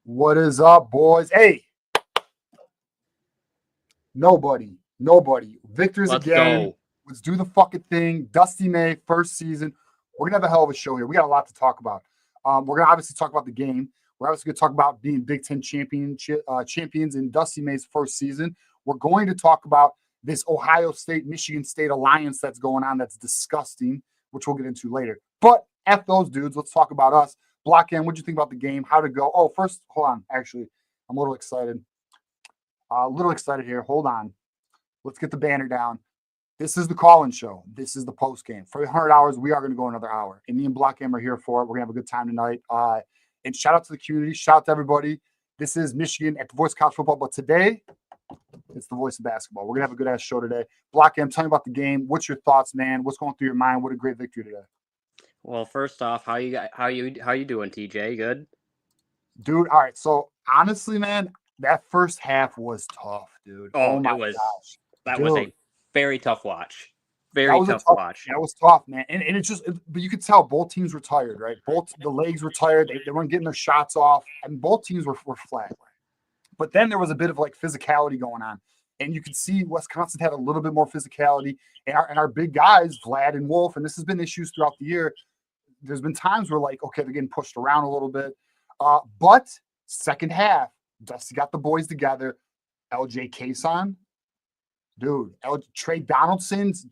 What is up, boys? Hey, nobody. Victor's Let's again. go. Let's do the fucking thing. Dusty May, first season. We're gonna have a hell of a show here. We got a lot to talk about. We're gonna obviously talk about the game. We're obviously gonna talk about being Big Ten champions in Dusty May's first season. We're going to talk about this Ohio State Michigan State alliance that's going on. That's disgusting, which we'll get into later. But F those dudes. Let's talk about us. Block in. What'd you think about the game? How'd it go? Oh, first, hold on. Actually, I'm a little excited. Here. Hold on. Let's get the banner down. This is the call-in show. This is the post game. For 100 hours, we are going to go another hour. And me and Block Game are here for it. We're going to have a good time tonight. And shout out to the community. Shout out to everybody. This is Michigan at the Voice of College Football. But today, it's the voice of basketball. We're going to have a good-ass show today. Block Game, tell me about the game. What's your thoughts, man? What's going through your mind? What a great victory today. Well, first off, how you doing, TJ? Good? Dude, all right. So, honestly, man, that first half was tough, dude. Oh my gosh. That dude. Was a very tough watch. Very tough watch. That was tough, man. And it's just, but you could tell both teams were tired, right? Both the legs were tired. They weren't getting their shots off, and both teams were flat. But then there was a bit of like physicality going on, and you could see Wisconsin had a little bit more physicality, and our big guys, Vlad and Wolf, and this has been issues throughout the year. There's been times where like, okay, they're getting pushed around a little bit, but second half, Dusty got the boys together. LJ Kason, dude, Trey Donaldson's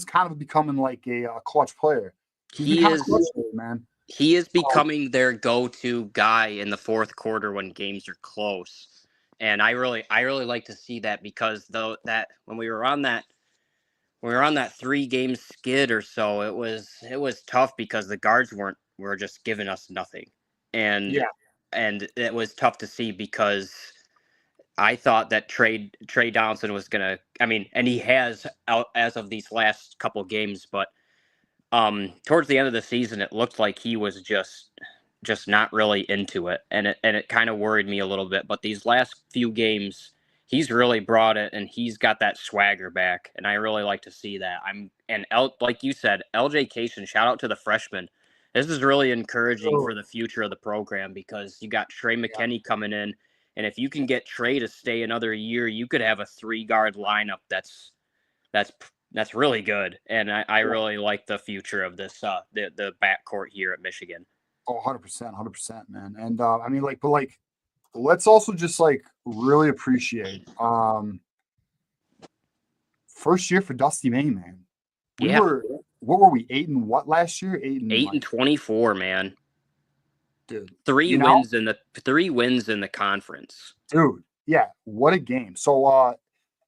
kind of becoming like a clutch player. He is becoming their go-to guy in the fourth quarter when games are close, and I really like to see that because when we were on that 3-game skid or so, it was tough because the guards were just giving us nothing, and it was tough to see because I thought that Trey Donaldson was gonna. I mean, and he has as of these last couple games, but towards the end of the season, it looked like he was just not really into it, and it kind of worried me a little bit. But these last few games, he's really brought it, and he's got that swagger back, and I really like to see that. Like you said, LJ Cation, shout out to the freshman. This is really encouraging for the future of the program because you got Trey McKinney coming in. And if you can get Trey to stay another year, you could have a 3-guard lineup that's really good. And I really like the future of this the backcourt here at Michigan. Oh, 100%, man. And I mean, let's also just like really appreciate first year for Dusty May, man. What were we, 8 and what last year? 8 and 24, man. Dude, 3 wins in the conference. Dude, yeah, what a game. So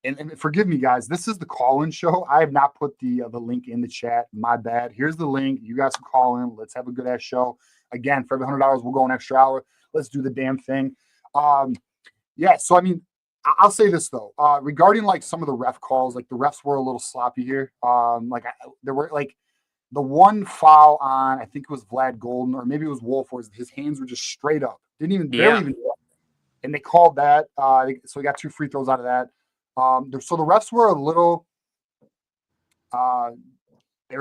and forgive me, guys, this is the call-in show. I have not put the link in the chat. My bad. Here's the link. You guys can call in. Let's have a good ass show. Again, for every $100, we'll go an extra hour. Let's do the damn thing. Yeah, so I mean, I'll say this though, regarding like some of the ref calls, like the refs were a little sloppy here. There were like the one foul on, I think it was Vlad Golden, or maybe it was Wolf, where his hands were just straight up. Barely even, and they called that. So we got 2 free throws out of that. So the refs were a little, they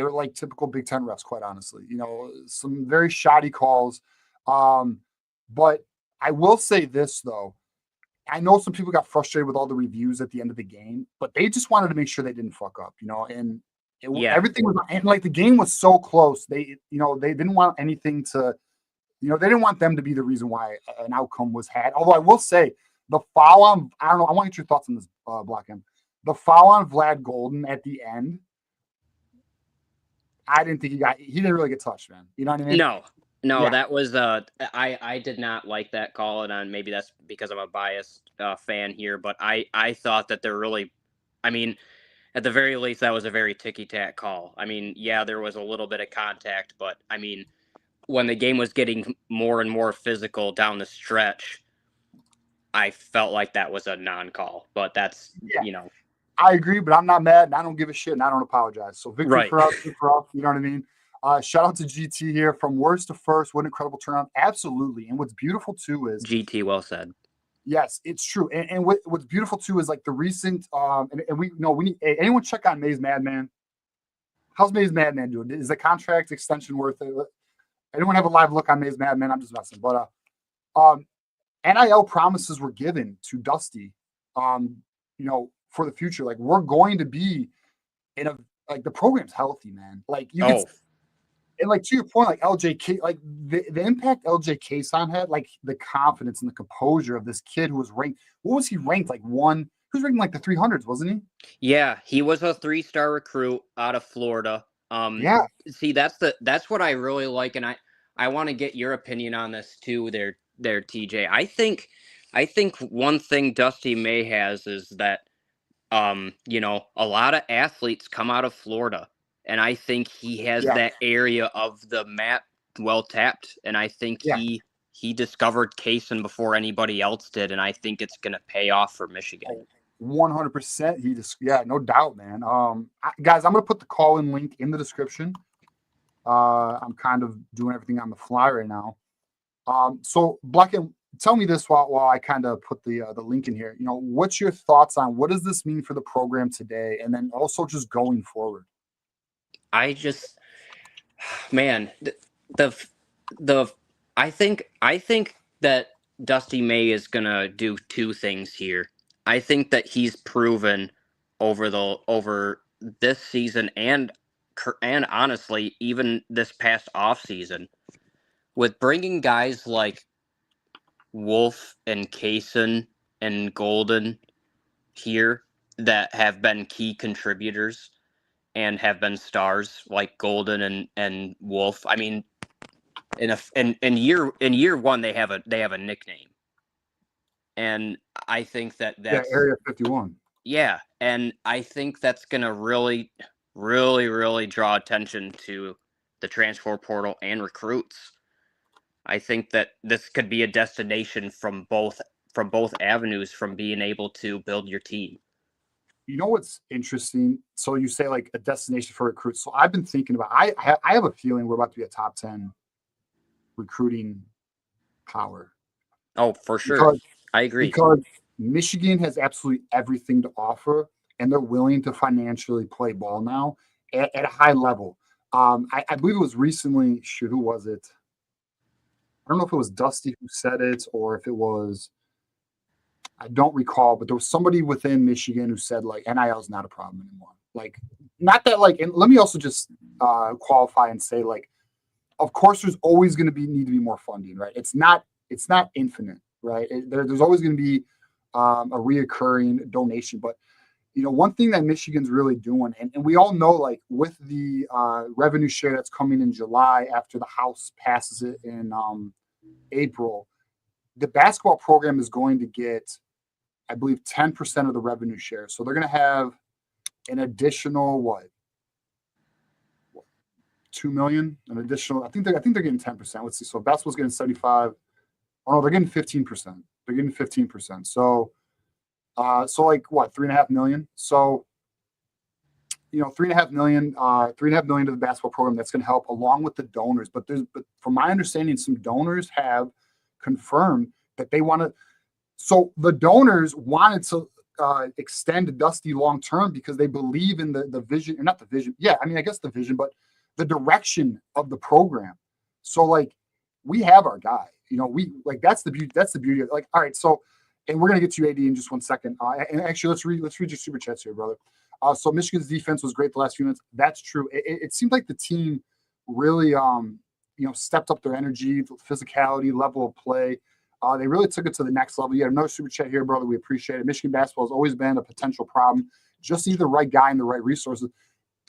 were like typical Big Ten refs, quite honestly. You know, some very shoddy calls. But I will say this though. I know some people got frustrated with all the reviews at the end of the game, but they just wanted to make sure they didn't fuck up, you know, and everything was, and like the game was so close. They didn't want anything to, they didn't want them to be the reason why an outcome was had. Although I will say the foul on, I don't know, I want to get your thoughts on this, Block M. The foul on Vlad Golden at the end, I didn't think he didn't really get touched, man. You know what I mean? No, that was I did not like that call, and maybe that's because I'm a biased fan here, but I thought that they're really, I mean, at the very least, that was a very ticky-tack call. I mean, yeah, there was a little bit of contact, but I mean, when the game was getting more and more physical down the stretch, I felt like that was a non-call. But that's, I agree, but I'm not mad, and I don't give a shit, and I don't apologize. So victory for us, you know what I mean? Shout out to GT here, from worst to first. What an incredible turnout. Absolutely. And what's beautiful too is GT, well said. Yes, it's true. And what's beautiful too is like the recent and we need anyone check on Maze Madman. How's Maze Madman doing? Is the contract extension worth it? Anyone have a live look on Maze Madman? I'm just messing. But NIL promises were given to Dusty, for the future. Like, we're going to be like, the program's healthy, man. Like, you can, and like, to your point, like LJK, like the impact LJ Kason had, like the confidence and the composure of this kid who was ranked. What was he ranked? Like one? He was ranked like the 300s, wasn't he? Yeah, he was a 3-star recruit out of Florida. Yeah. See, that's what I really like, and I want to get your opinion on this too. There, TJ. I think one thing Dusty May has is that a lot of athletes come out of Florida, and I think he has that area of the map well tapped, and I think he discovered Kaysen before anybody else did, and I think it's going to pay off for Michigan. 100%. No doubt, man. Guys, I'm going to put the call-in link in the description. I'm kind of doing everything on the fly right now. So Black, tell me this while I kind of put the link in here. What's your thoughts on what does this mean for the program today, and then also just going forward? I just, man, I think that Dusty May is gonna do two things here. I think that he's proven over this season and honestly even this past off season with bringing guys like Wolf and Kaysen and Golden here that have been key contributors and have been stars like Golden and Wolf. I mean, in year one they have a nickname, and I think that's Area 51. Yeah, and I think that's gonna really, really, really draw attention to the transfer portal and recruits. I think that this could be a destination from both avenues from being able to build your team. You know what's interesting? So you say like a destination for recruits. So I've been thinking about. I have a feeling we're about to be a top 10 recruiting power. Oh, for sure. I agree. Because Michigan has absolutely everything to offer, and they're willing to financially play ball now at a high level. I believe it was recently. Shoot, who was it? I don't know if it was Dusty who said it or if it was. I don't recall, but there was somebody within Michigan who said like NIL is not a problem anymore. Like, not that like, and let me also just qualify and say like, of course, there's always going to need to be more funding, right? It's not infinite, right? There's always going to be a reoccurring donation, but one thing that Michigan's really doing, and we all know, like with the revenue share that's coming in July after the House passes it in April, the basketball program is going to get, I believe, 10% of the revenue share. So they're going to have an additional 2 million, an additional. I think they're getting 10%. Let's see. So basketball's getting 75. Oh no, they're getting 15%. They're getting 15%. So like what, 3.5 million? So 3.5 million, 3.5 million to the basketball program. That's going to help along with the donors. But from my understanding, some donors have confirmed that they want to. So the donors wanted to extend Dusty long term because they believe in the vision, or not the vision. Yeah, I mean, I guess the vision, but the direction of the program. So like, we have our guy. We like, that's the beauty. That's the beauty of, like, all right. So, and we're gonna get to you, AD, in just one second. And actually, let's read your super chats here, brother. So Michigan's defense was great the last few minutes. That's true. It seemed like the team really stepped up their energy, physicality, level of play. They really took it to the next level. You have another super chat here, brother. We appreciate it. Michigan basketball has always been a potential problem. Just need the right guy and the right resources.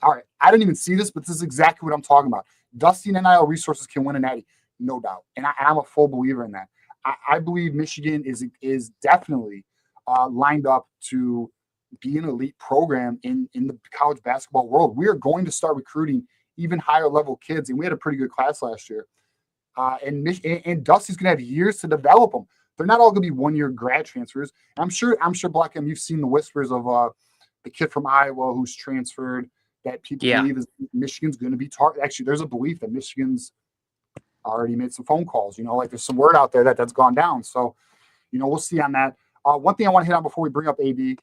All right, I didn't even see this, but this is exactly what I'm talking about. Dusty and NIL resources can win a natty, no doubt. And I'm a full believer in that. I believe Michigan is definitely lined up to be an elite program in the college basketball world. We are going to start recruiting even higher level kids, and we had a pretty good class last year. And Dusty's going to have years to develop them. They're not all going to be 1-year grad transfers. And I'm sure Black M, you've seen the whispers of the kid from Iowa who's transferred that people believe is Michigan's going to be targeted. Actually, there's a belief that Michigan's already made some phone calls. Like there's some word out there that's gone down. So, we'll see on that. One thing I want to hit on before we bring up AD,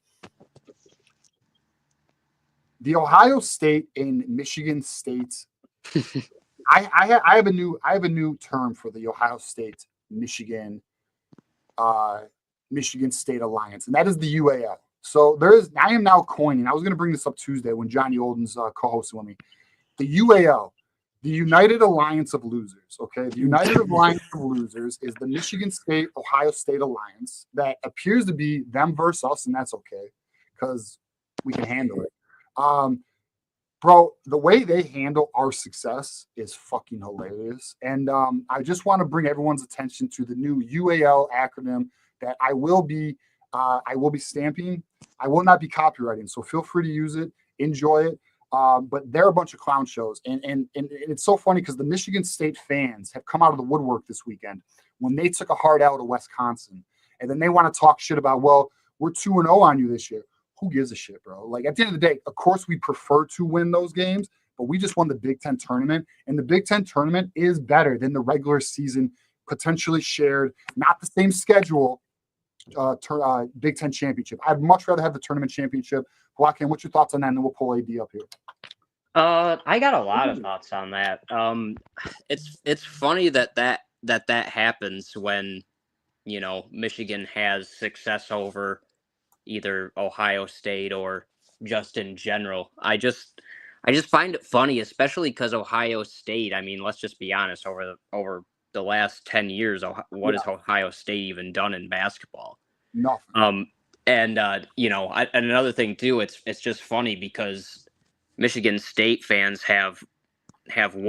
the Ohio State and Michigan State. I have a new term for the Ohio State Michigan Michigan State Alliance, and that is the UAL. So I am now coining. I was going to bring this up Tuesday when Johnny Olden's co-hosting with me. The UAL, the United Alliance of Losers. Okay, the United Alliance of Losers is the Michigan State Ohio State Alliance that appears to be them versus us, and that's okay because we can handle it. Bro, the way they handle our success is fucking hilarious. And I just want to bring everyone's attention to the new UAL acronym that I will be stamping. I will not be copywriting, so feel free to use it, enjoy it. But they're a bunch of clown shows. And it's so funny because the Michigan State fans have come out of the woodwork this weekend when they took a hard L to Wisconsin. And then they want to talk shit about, well, we're 2-0 on you this year. Who gives a shit, bro? Like, at the end of the day, of course, we prefer to win those games, but we just won the Big Ten tournament. And the Big Ten tournament is better than the regular season, potentially shared, not the same schedule, Big Ten championship. I'd much rather have the tournament championship. Joaquin, what's your thoughts on that? And then we'll pull AD up here. I got a lot of thoughts on that. It's funny that happens when, you know, Michigan has success over either Ohio State or just in general. I just find it funny, especially because Ohio State, I mean, let's just be honest, over the last 10 years, what has Ohio State even done in basketball? Nothing. You know, and another thing too, it's just funny because Michigan State fans have a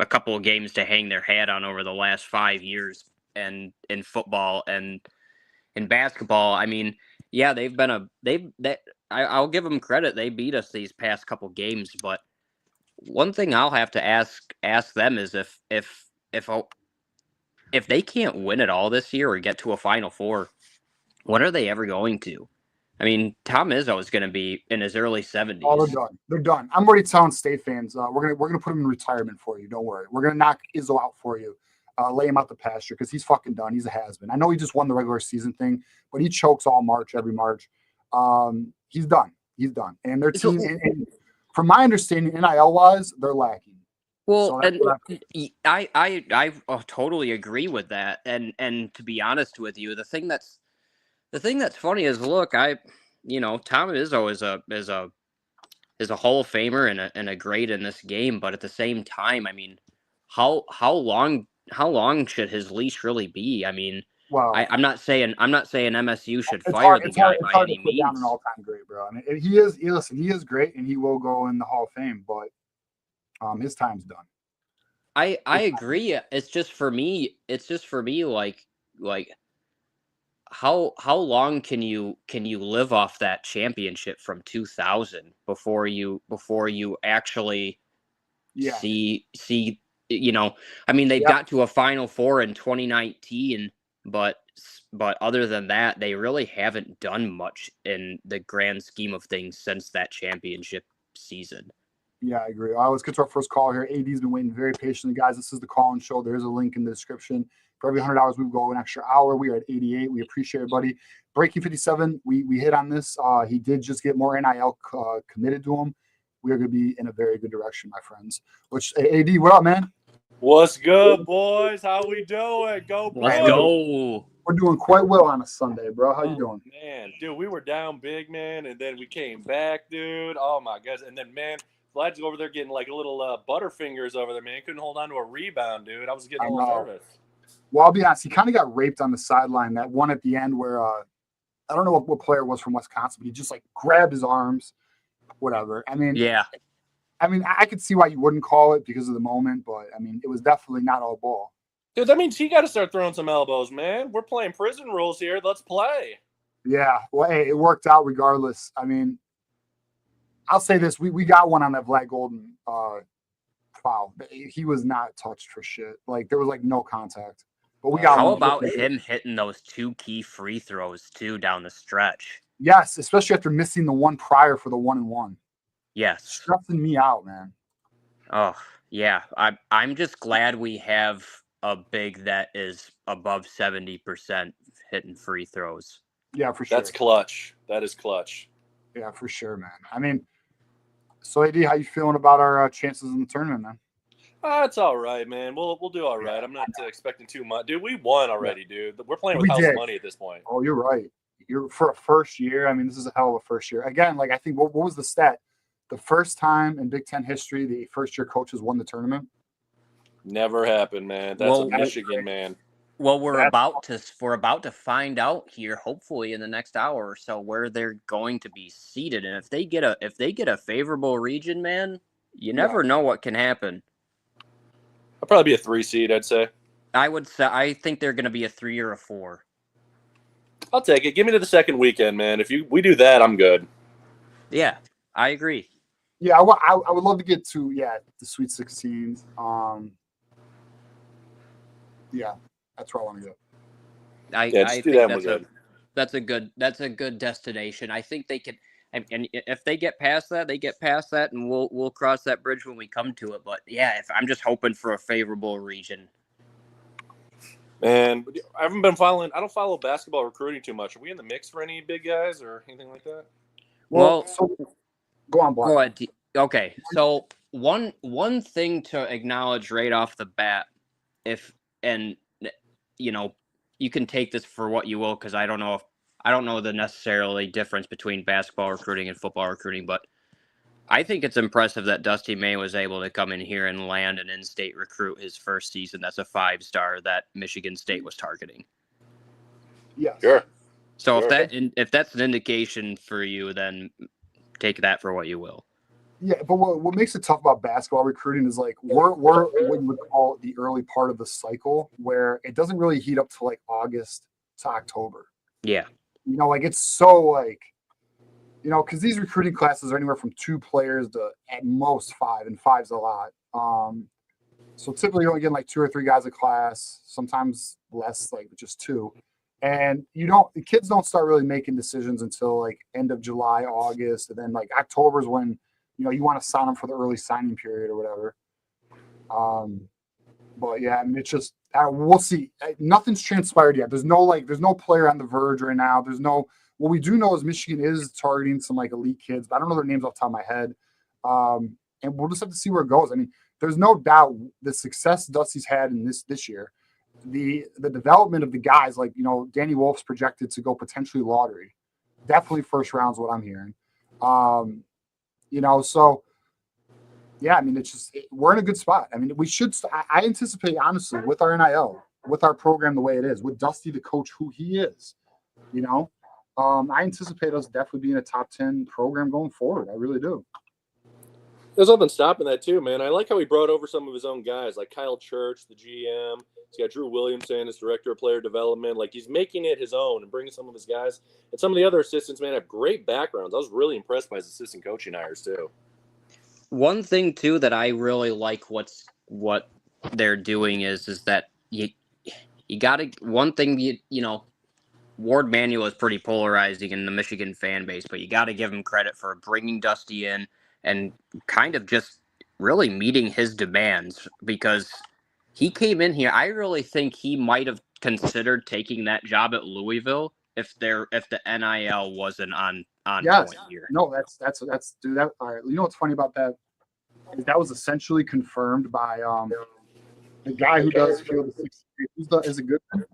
couple of games to hang their hat on over the last 5 years, and in football and in basketball, I mean, yeah, I'll give them credit. They beat us these past couple games, but one thing I'll have to ask them is if they can't win it all this year or get to a Final Four, what are they ever going to? I mean, Tom Izzo is going to be in his early 70s. Oh, they're done. They're done. I'm already telling State fans, we're gonna put him in retirement for you. Don't worry. We're gonna knock Izzo out for you. Lay him out the pasture because he's fucking done. He's a has-been. I know he just won the regular season thing, but he chokes all March, every March. He's done. He's done. And their team, and from my understanding, NIL-wise, they're lacking. Well, so I totally agree with that. And to be honest with you, the thing that's funny is, look, Tom Izzo is a Hall of Famer and a great in this game, but at the same time, I mean, how long should his leash really be? I mean, well, I'm not saying MSU should fire the guy by any means. Down an all-time great, bro. I mean, he is great, and he will go in the Hall of Fame, but his time's done. I agree. It's just for me, like how long can you live off that championship from 2000 before you actually see, you know, I mean, they've got to a Final Four in 2019, but other than that, they really haven't done much in the grand scheme of things since that championship season. Yeah, I agree. Let's get to our first call here. AD's been waiting very patiently, guys. This is the call-in show. There is a link in the description. For every $100, we go an extra hour. We are at 88. We appreciate everybody. Breaking 57, we hit on this. He did just get more NIL committed to him. We are going to be in a very good direction, my friends. Which, AD, what up, man? What's good, boys? How we doing? Go, bro. Let's go. We're doing quite well on a Sunday, bro. How you doing? Man, dude, we were down big, man, and then we came back, dude. Oh, my gosh. And then, man, Vlad's over there getting like a little butterfingers over there, man. Couldn't hold on to a rebound, dude. I was getting a little nervous. Well, I'll be honest. He kind of got raped on the sideline. That one at the end where I don't know what player it was from Wisconsin, but he just like grabbed his arms, whatever. I mean, yeah. I mean, I could see why you wouldn't call it because of the moment, but I mean, it was definitely not all ball. Dude, that means he got to start throwing some elbows, man. We're playing prison rules here. Let's play. Yeah. Well, hey, it worked out regardless. I mean, I'll say this: we got one on that Vlad Golden foul. He was not touched for shit. Like there was like no contact. But we got. How about him hitting those two key free throws too down the stretch? Yes, especially after missing the one prior for the 1-1. Yes, stressing me out, man. Oh yeah, I'm just glad we have a big that is above 70% hitting free throws. Yeah, for sure. That's clutch. That is clutch. Yeah, for sure, man. I mean, so AD, how you feeling about our chances in the tournament, man? It's all right, man. We'll do all right. I'm not expecting too much, dude. We won already, dude. We're playing with house money at this point. Oh, you're right. You're for a first year. I mean, this is a hell of a first year. Again, like I think what was the stat? The first time in Big Ten history the first year coaches won the tournament. Never happened, man. That's a Michigan, man. Well, we're about to find out here, hopefully in the next hour or so, where they're going to be seated. And if they get a favorable region, man, you never know what can happen. I'll probably be a 3 seed, I'd say. I think they're going to be a 3 or a 4. I'll take it. Give me to the second weekend, man. If we do that, I'm good. Yeah, I agree. Yeah, I would love to get to the Sweet 16. Yeah, that's where I want to go. I think that's a good destination. I think they could, and if they get past that, and we'll cross that bridge when we come to it. But yeah, I'm just hoping for a favorable region. Man, I haven't been following. I don't follow basketball recruiting too much. Are we in the mix for any big guys or anything like that? Well, so go on, Block. Go ahead. Okay, so one thing to acknowledge right off the bat, you can take this for what you will, because I don't know the necessarily difference between basketball recruiting and football recruiting, but I think it's impressive that Dusty May was able to come in here and land an in-state recruit his first season. That's a 5-star that Michigan State was targeting. Yeah, sure. So if that's an indication for you, then take that for what you will. Yeah, but what makes it tough about basketball recruiting is like we're what you would call the early part of the cycle, where it doesn't really heat up to like August to October. Yeah, like it's so like. Because these recruiting classes are anywhere from 2 players to at most 5, and 5's a lot. So typically you're only getting like 2 or 3 guys a class, sometimes less, like just 2. And the kids don't start really making decisions until like end of July, August, and then like October is when you want to sign them for the early signing period or whatever. But yeah, I mean it's just we'll see. Nothing's transpired yet. There's no player on the verge right now. What we do know is Michigan is targeting some like elite kids, but I don't know their names off the top of my head. And we'll just have to see where it goes. I mean, there's no doubt the success Dusty's had in this year, the development of the guys, like Danny Wolf's projected to go potentially lottery, definitely first round is what I'm hearing. So yeah, I mean we're in a good spot. I mean we should. I anticipate honestly with our NIL, with our program the way it is, with Dusty the coach who he is, I anticipate us definitely being a top 10 program going forward. I really do. There's nothing stopping that too, man. I like how he brought over some of his own guys, like Kyle Church, the GM. He's got Drew Williamson as director of player development. Like he's making it his own and bringing some of his guys. And some of the other assistants, man, have great backgrounds. I was really impressed by his assistant coaching hires too. One thing too that I really like what they're doing is that you got to one thing Ward Manuel is pretty polarizing in the Michigan fan base, but you got to give him credit for bringing Dusty in and kind of just really meeting his demands, because he came in here. I really think he might have considered taking that job at Louisville if the NIL wasn't on point here. No, that's dude. That all right. You know what's funny about that? That was essentially confirmed by the guy who does Field of 63. Is it Goodman?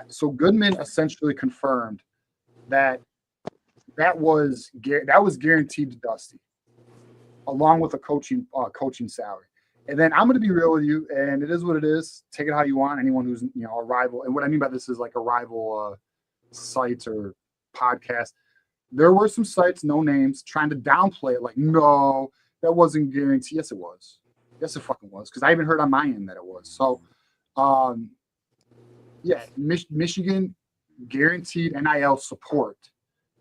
So Goodman essentially confirmed that was guaranteed to Dusty, along with a coaching salary. And then I'm going to be real with you, and it is what it is. Take it how you want. Anyone who's a rival, and what I mean by this is like a rival sites or podcast. There were some sites, no names, trying to downplay it. Like, no, that wasn't guaranteed. Yes, it was. Yes, it fucking was. Because I even heard on my end that it was. So, Michigan guaranteed NIL support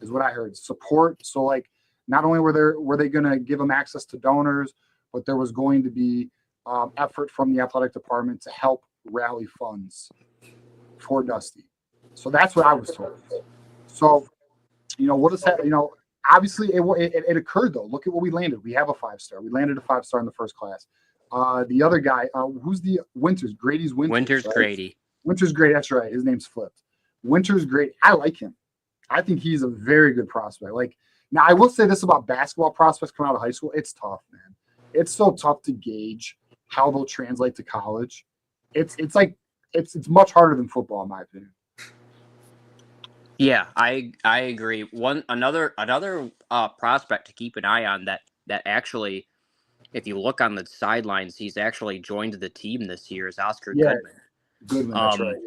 is what I heard. Support. So, like, not only were they going to give them access to donors, but there was going to be effort from the athletic department to help rally funds for Dusty. So that's what I was told. So, what does that? Obviously it occurred though. Look at what we landed. We have a 5-star. We landed a 5-star in the first class. The other guy, who's the Winters? Grady's Winters. Winters, right? Grady. Winters Grady. That's right. His name's flipped. Winters Grady. I like him. I think he's a very good prospect. Like, Now, I will say this about basketball prospects coming out of high school. It's tough, man. It's so tough to gauge how they'll translate to college. It's much harder than football, in my opinion. Yeah, I agree. Another prospect to keep an eye on that actually, if you look on the sidelines, he's actually joined the team this year is Oscar Goodman. Goodman, that's right. Yeah.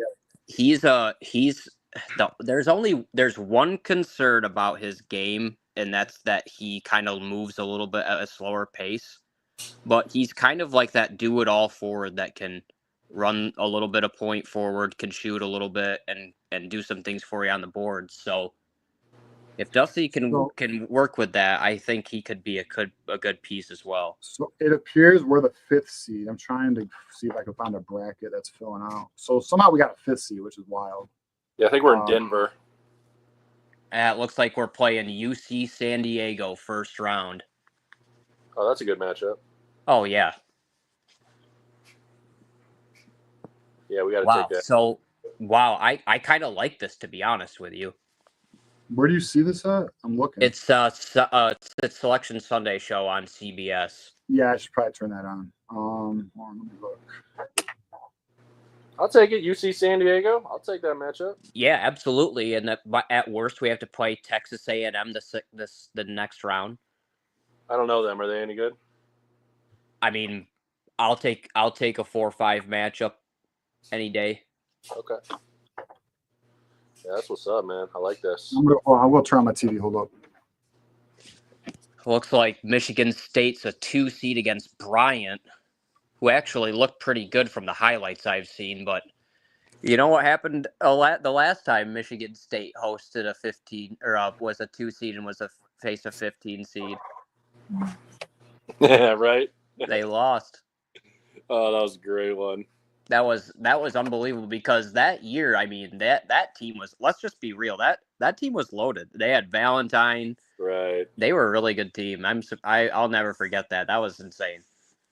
There's one concern about his game, and that's that he kind of moves a little bit at a slower pace. But he's kind of like that do-it-all forward that can run a little bit of point forward, can shoot a little bit, and do some things for you on the board. So if Dusty can work with that, I think he could be a good piece as well. So it appears we're the 5th seed. I'm trying to see if I can find a bracket that's filling out. So somehow we got a 5th seed, which is wild. Yeah, I think we're in Denver. It looks like we're playing UC San Diego first round. Oh, that's a good matchup. Oh, yeah. Yeah, we got to take that. So, I kind of like this, to be honest with you. Where do you see this at? I'm looking. It's the Selection Sunday show on CBS. Yeah, I should probably turn that on. Hold on, let me look. I'll take it. UC San Diego. I'll take that matchup. Yeah, absolutely. And at worst, we have to play Texas A&M the next round. I don't know them. Are they any good? I mean, I'll take a 4-5 matchup any day. Okay. Yeah, that's what's up, man. I like this. I will turn on my TV. Hold up. Looks like Michigan State's a 2 seed against Bryant, who actually looked pretty good from the highlights I've seen. But you know what happened the last time Michigan State hosted a 15 or was a 2 seed and was faced a 15 seed? Yeah, right. They lost. Oh, that was a great one. That was unbelievable because that year, I mean, that team was, let's just be real, that team was loaded. They had Valentine. Right. They were a really good team. I'll never forget that. That was insane.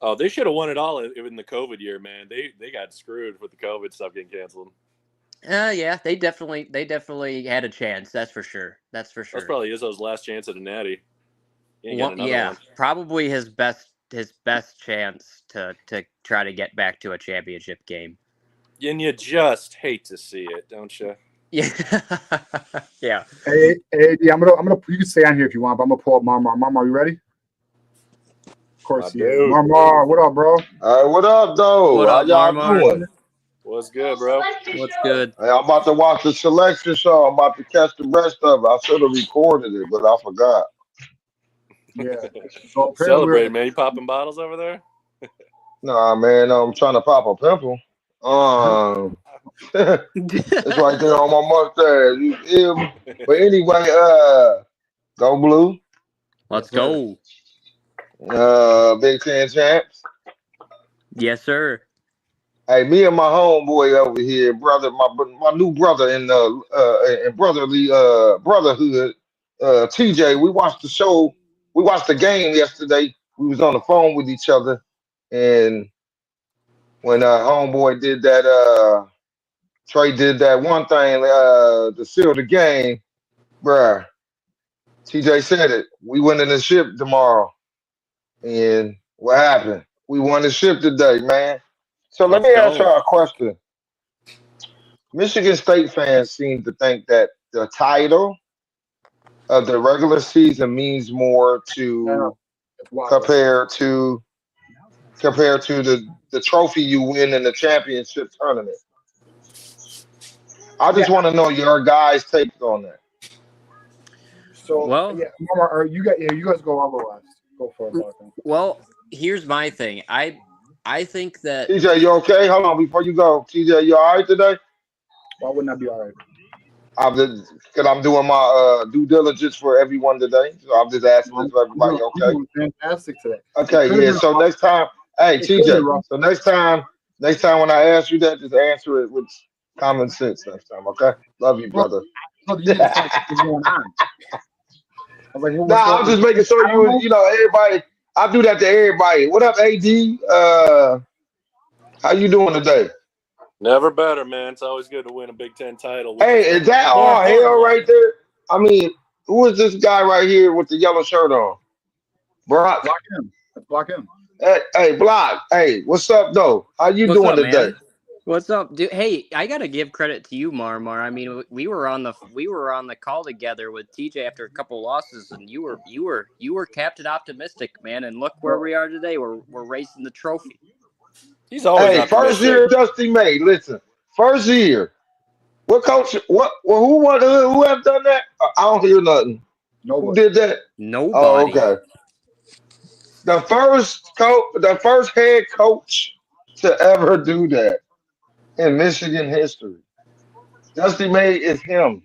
Oh, they should have won it all in the COVID year, man. They got screwed with the COVID stuff getting canceled. Yeah, they definitely had a chance. That's for sure. That's probably Izzo's last chance at a natty. One. Probably his best chance to try to get back to a championship game. And you just hate to see it, don't you? Yeah. Yeah. Hey, I'm gonna. You can stay on here if you want, but I'm gonna pull up Marmar. Marmar, you ready? Of course, yeah. Marmar, what up, bro? All right, what up, though? What up, How y'all Marmar? doing? What's good, bro? What's good? Hey, I'm about to watch the selection show. I'm about to catch the rest of it. I should have recorded it, but I forgot. Yeah. So celebrate, man. You popping bottles over there? Nah, man, I'm trying to pop a pimple. It's right there on my mustache. You feel me? But anyway, go Blue. Let's go. Big Ten champs. Yes, sir. Hey, me and my homeboy over here, brother, my new brother in brotherly brotherhood, TJ. We watched the show. We watched the game yesterday. We was on the phone with each other, and when homeboy did that, Trey did that one thing to seal the game, bruh. TJ said it. We went in the ship tomorrow, and what happened? We won the ship today, man. So let me ask y'all a question. Michigan State fans seem to think that the title of the regular season means more to compare to the trophy you win in the championship tournament. I just want to know your guys' take on that. So you guys go all the last. Go for it. Well, here's my thing. I think that TJ, you okay? Hold on before you go. TJ, you all right today? Why wouldn't I be all right? Because I'm doing my due diligence for everyone today. So I'm just asking if everybody okay. Fantastic today. Okay, yeah. So next time, hey TJ. So next time when I ask you that, just answer it with common sense next time. Okay. Love you, brother. What's going on? I was like, I'm just making sure you know everybody. I do that to everybody. What up, AD? How you doing today? Never better, man. It's always good to win a Big Ten title. Hey, is that all hell right there? I mean, Who is this guy right here with the yellow shirt on? Brock. Block him. Let's block him. Hey, Block. Hey, what's up, though? How you What's doing up, today? man? What's up, dude? Hey, I gotta give credit to you, Marmar. I mean, we were on the call together with TJ after a couple losses, and you were Captain Optimistic, man. And look where we are today. We're raising the trophy. He's always Hey, first optimistic. year Dusty May. Listen, first year. What coach? What? Well, who have done that? I don't hear nothing. Nobody. Who did that? Nobody. Oh, okay. The first head coach to ever do that in Michigan history. Dusty May is him.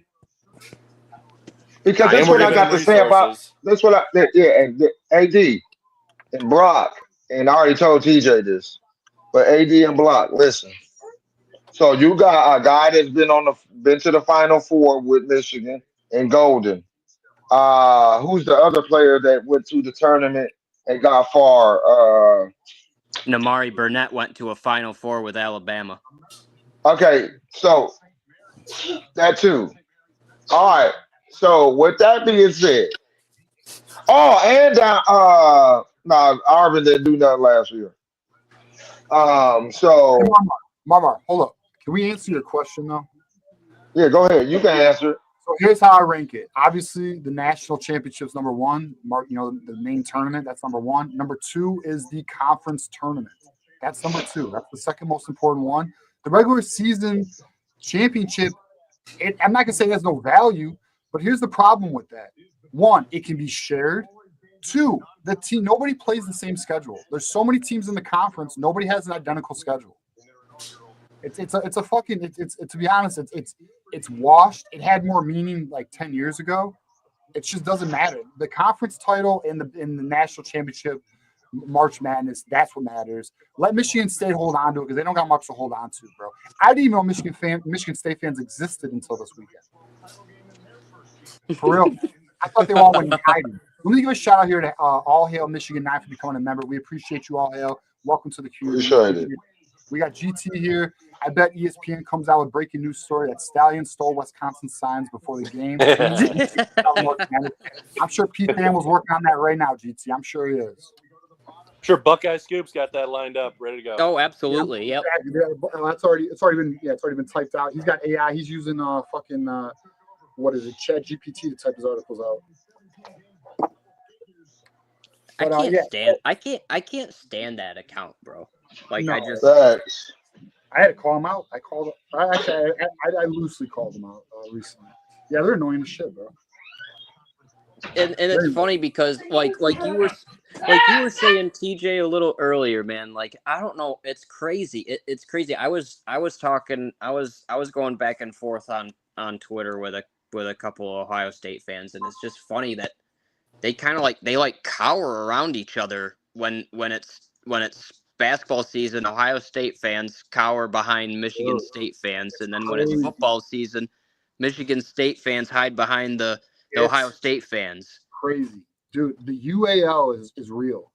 Because that's And we're what I giving got him to say about. resources. That's what and AD and Brock, and I already told TJ this, but AD and Brock, listen. So you got a guy that's been to the Final Four with Michigan and Golden. Who's the other player that went to the tournament and got far? Namari Burnett went to a Final Four with Alabama. Okay, so that too. All right. So with that being said, and no, Arvin didn't do nothing last year. So Hey, Marmar, hold up. Can we answer your question though? yeah, go ahead. You can answer it. So here's how I rank it. Obviously, the national championship's number one. The main tournament, that's number one. Number two is the conference tournament. That's number two. That's the second most important one. The regular season championship, I'm not gonna say it has no value, but here's the problem with that. One, it can be shared. Two, nobody plays the same schedule. There's so many teams in the conference, nobody has an identical schedule. To be honest, it's washed. It had more meaning like 10 years ago. It just doesn't matter. The conference title and the national championship, March Madness, that's what matters. Let Michigan State hold on to it because they don't got much to hold on to, bro. I didn't even know Michigan State fans existed until this weekend. For real. I thought they were all went in hiding. Let me give a shout out here to All Hail Michigan 9 for becoming a member. We appreciate you, All Hail. Welcome to the community. Appreciate it. We got GT here. I bet ESPN comes out with breaking news story that Stallion stole Wisconsin signs before the game. I'm sure Pete Dan was working on that right now, GT. I'm sure he is. Sure, Buckeye Scoop's got that lined up, ready to go. Oh, absolutely. Yeah, it's already been typed out. He's got AI. He's using what is it, Chat GPT to type his articles out. I can't stand that account, bro. Like no, I had to call him out. I loosely called him out recently. Yeah, they're annoying as shit, bro. And it's funny because like you were saying, TJ, a little earlier, man. Like I don't know, it's crazy. It's crazy. I was going back and forth on Twitter with a couple of Ohio State fans, and it's just funny that they kind of like cower around each other when it's basketball season. Ohio State fans cower behind Michigan State fans, and then when it's football season, Michigan State fans hide behind the Ohio State fans. Crazy, dude. The UAL is real.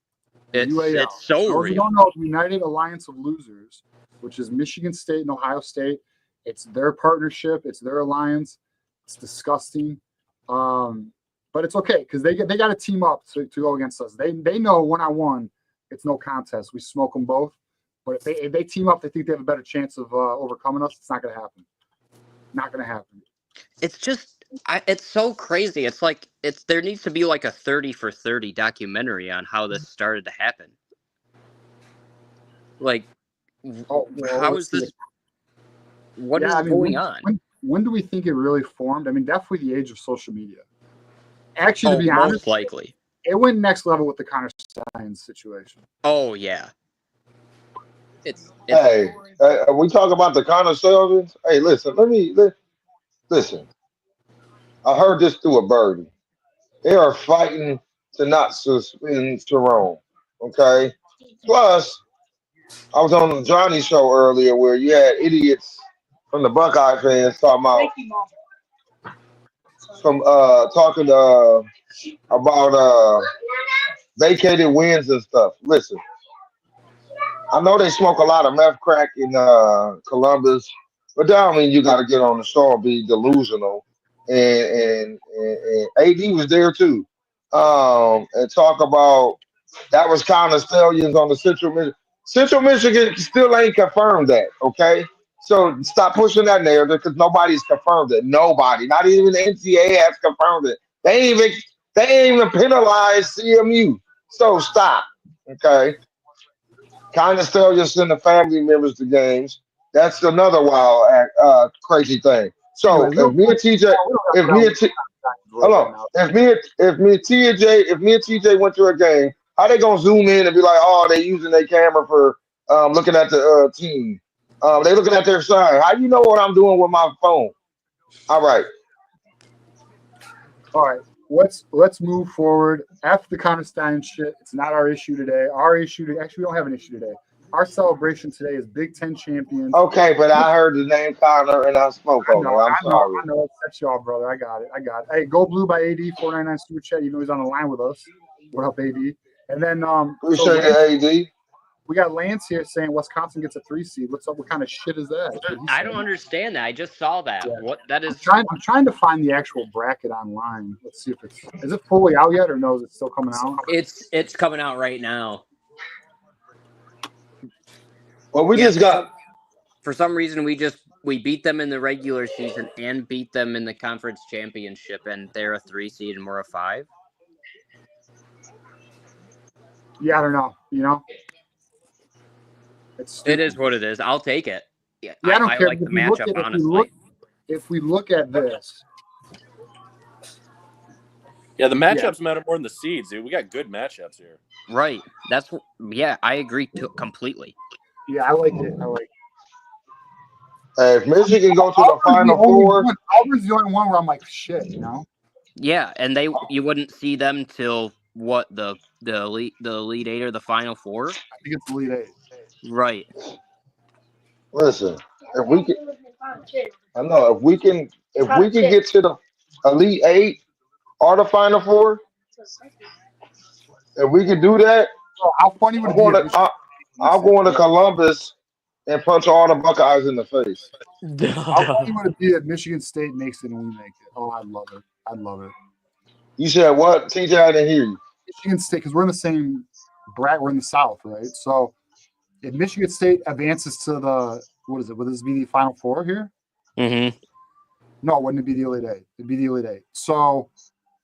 It's so real. You don't know, the United Alliance of Losers, which is Michigan State and Ohio State. It's their partnership. It's their alliance. It's disgusting. But it's okay because they got to team up to go against us. They know one-on-one, it's no contest. We smoke them both. But if they team up, they think they have a better chance of overcoming us. It's not going to happen. Not going to happen. It's just, it's so crazy. It's like there needs to be like a 30 for 30 documentary on how this started to happen. Like, how is this? What is going on? When do we think it really formed? I mean, definitely the age of social media. Actually, to be honest, most likely. It went next level with the Connor Stein situation. Oh, yeah. Hey, we talk about the Connor Selvins. Hey, listen, listen. I heard this through a birdie. They are fighting to not suspend Tyrone. Okay? Plus, I was on the Johnny show earlier where you had idiots from the Buckeye fans talking about vacated wins and stuff. Listen, I know they smoke a lot of meth crack in Columbus, but that don't mean you got to get on the show and be delusional and AD was there too. And talk about that was kind of stallions on the Central Michigan. Central Michigan still ain't confirmed that. Okay, so stop pushing that narrative because nobody's confirmed it. Nobody, not even the NCAA has confirmed it. They ain't even penalized CMU. So stop. Okay, kind of stallions send the family members to games. That's another wild, crazy thing. Anyway, So real if me and quick, TJ, if me and T, hold on. If me and TJ went to a game, how they gonna zoom in and be like, oh, they using their camera for looking at the team? They looking at their sign. How you know what I'm doing with my phone? All right. All right, let's move forward. After the Counter-Stein shit, it's not our issue today. Our issue, actually, we don't have an issue today. Our celebration today is Big Ten champions. Okay, but I heard the name Connor and I spoke on it. I'm sorry. I know. That's y'all, brother. I got it. Hey, Go Blue by AD 499 super chat. You know he's on the line with us. What up, AD? And then Appreciate it, AD. we got Lance here saying Wisconsin gets a 3 seed. What's up? What kind of shit is that? I don't understand that. I just saw that. Yeah. What that is? I'm trying to find the actual bracket online. Let's see if is it fully out yet or no? Is it still coming out? It's coming out right now. Well, we just got. For some reason, we beat them in the regular season and beat them in the conference championship, and they're a 3 seed and we're a 5. Yeah, I don't know. You know, it is what it is. I'll take it. Yeah, I don't care. Like the matchup, honestly. If we look at this, yeah, the matchups matter more than the seeds, dude. We got good matchups here. Right. I agree completely. Yeah, I like it. If Michigan go to the Final Four, Auburn's the only one where I'm like, shit, you know. Yeah, and you wouldn't see them till what the Elite Eight or the Final Four. I think it's the Elite Eight. Right. Listen, if we can get to the Elite Eight or the Final Four, if we can do that, how funny would it be? I'll go into Columbus and punch all the Buckeyes in the face. How funny would it be if Michigan State makes it and we make it? Oh, I'd love it. You said what? TJ, I didn't hear you. Michigan State, because we're in the same bracket, we're in the South, right? So if Michigan State advances to the, what is it? Would this be the Final Four here? Mm-hmm. No, wouldn't it be the Elite Eight? It'd be the Elite Eight. So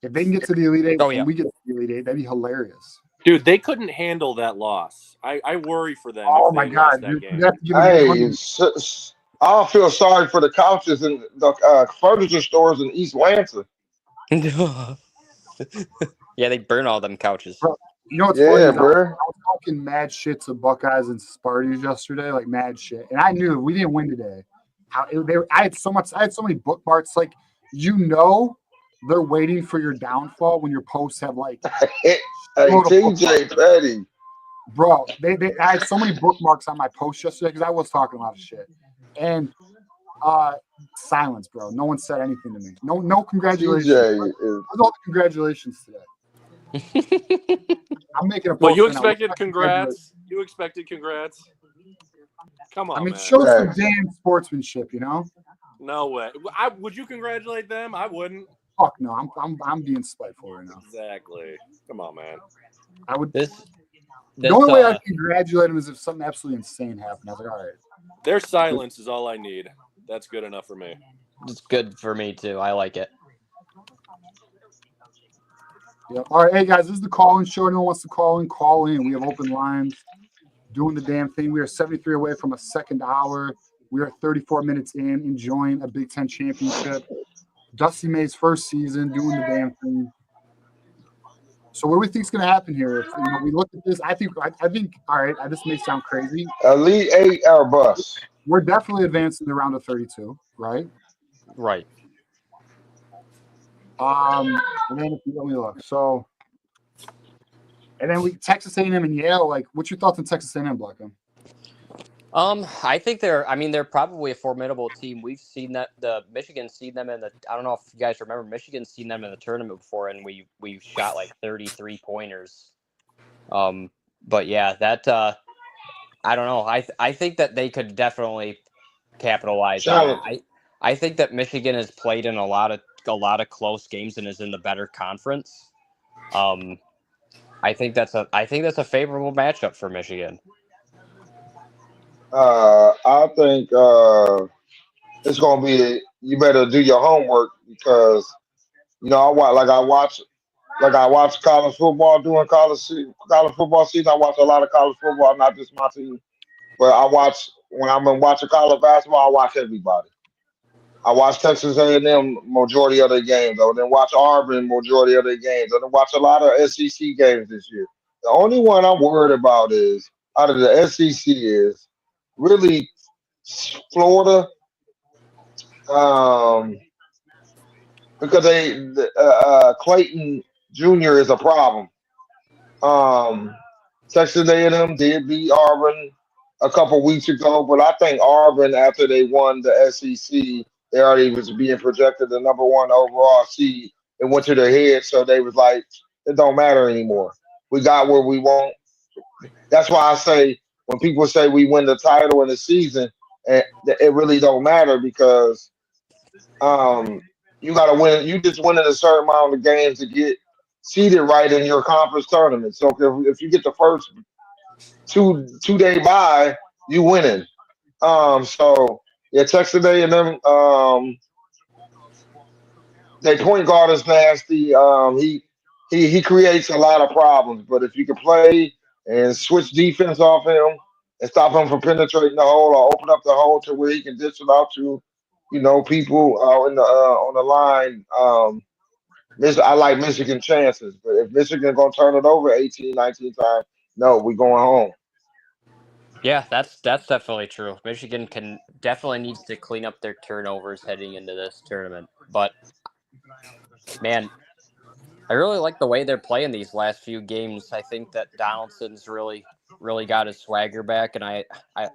if they can get to the Elite Eight, and we get to the Elite Eight, that'd be hilarious. Dude, they couldn't handle that loss. I worry for them. Oh my God! I feel sorry for the couches and the furniture stores in East Lansing. Yeah, they burn all them couches. Bro, you know what's funny? Bro. I was talking mad shit to Buckeyes and Spartans yesterday, like mad shit, and I knew if we didn't win today. I had so many bookmarks. Like, you know, they're waiting for your downfall when your posts have like. Hey, TJ Petty. Bro, I had so many bookmarks on my post yesterday because I was talking a lot of shit. And silence, bro. No one said anything to me. No congratulations. Where's all the congratulations today? I'm making a post. Well, you expected congrats. You expected congrats. Come on. I mean, man. show some damn sportsmanship, you know? No way. Would you congratulate them? I wouldn't. Fuck no. I'm being spiteful right now. Exactly. Come on, man. I would. The only way I'd congratulate them is if something absolutely insane happened. I was like, all right. Their silence is all I need. That's good enough for me. It's good for me too. I like it. Yep. All right, hey guys, this is the call-in show. Anyone wants to call in, call in. We have open lines. Doing the damn thing. We are 73 away from a second hour. We are 34 minutes in, enjoying a Big Ten championship. Dusty May's first season, doing the damn thing. So what do we think is going to happen here? If we look at this, I think. All right, this may sound crazy. Elite Eight or bust. We're definitely advancing the round of 32, right? Right. And then if you let me look, so, and then Texas A&M and Yale. Like, what's your thoughts on Texas A&M, Blackham? I think they're probably a formidable team. We've seen that Michigan's seen them in the. I don't know if you guys remember, Michigan's seen them in the tournament before, and we shot like 33 pointers. But yeah, that I don't know. I think that they could definitely capitalize on it. I think that Michigan has played in a lot of a lot of close games and is in the better conference. I think that's a favorable matchup for Michigan. I think it's gonna be. You better do your homework because I watch college football during college football season. I watch a lot of college football, not just my team, but I watch when I'm watching college basketball. I watch everybody. I watch Texas A&M majority of their games. I then watch Auburn majority of their games. I then watch a lot of SEC games this year. The only one I'm worried about is out of the SEC is really Florida, um, because Clayton Jr. is a problem. Um, Texas A&M did beat Auburn a couple weeks ago, but I think Auburn, after they won the SEC, they already was being projected the number one overall seed. It went to their head, so they was like, it don't matter anymore. We got where we want. That's why I say when people say we win the title in the season, it really don't matter because you got to win. You just winning a certain amount of games to get seeded right in your conference tournament. So if you get the first two-day bye, you winning. So yeah, Texas A&M. Their point guard is nasty. He creates a lot of problems. But if you can play and switch defense off him and stop him from penetrating the hole or open up the hole to where he can dish it out to, people in the on the line. I like Michigan chances, but if Michigan gonna turn it over 18, 19 times, no, we going home. Yeah, that's definitely true. Michigan definitely needs to clean up their turnovers heading into this tournament. But man, I really like the way they're playing these last few games. I think that Donaldson's really got his swagger back, and I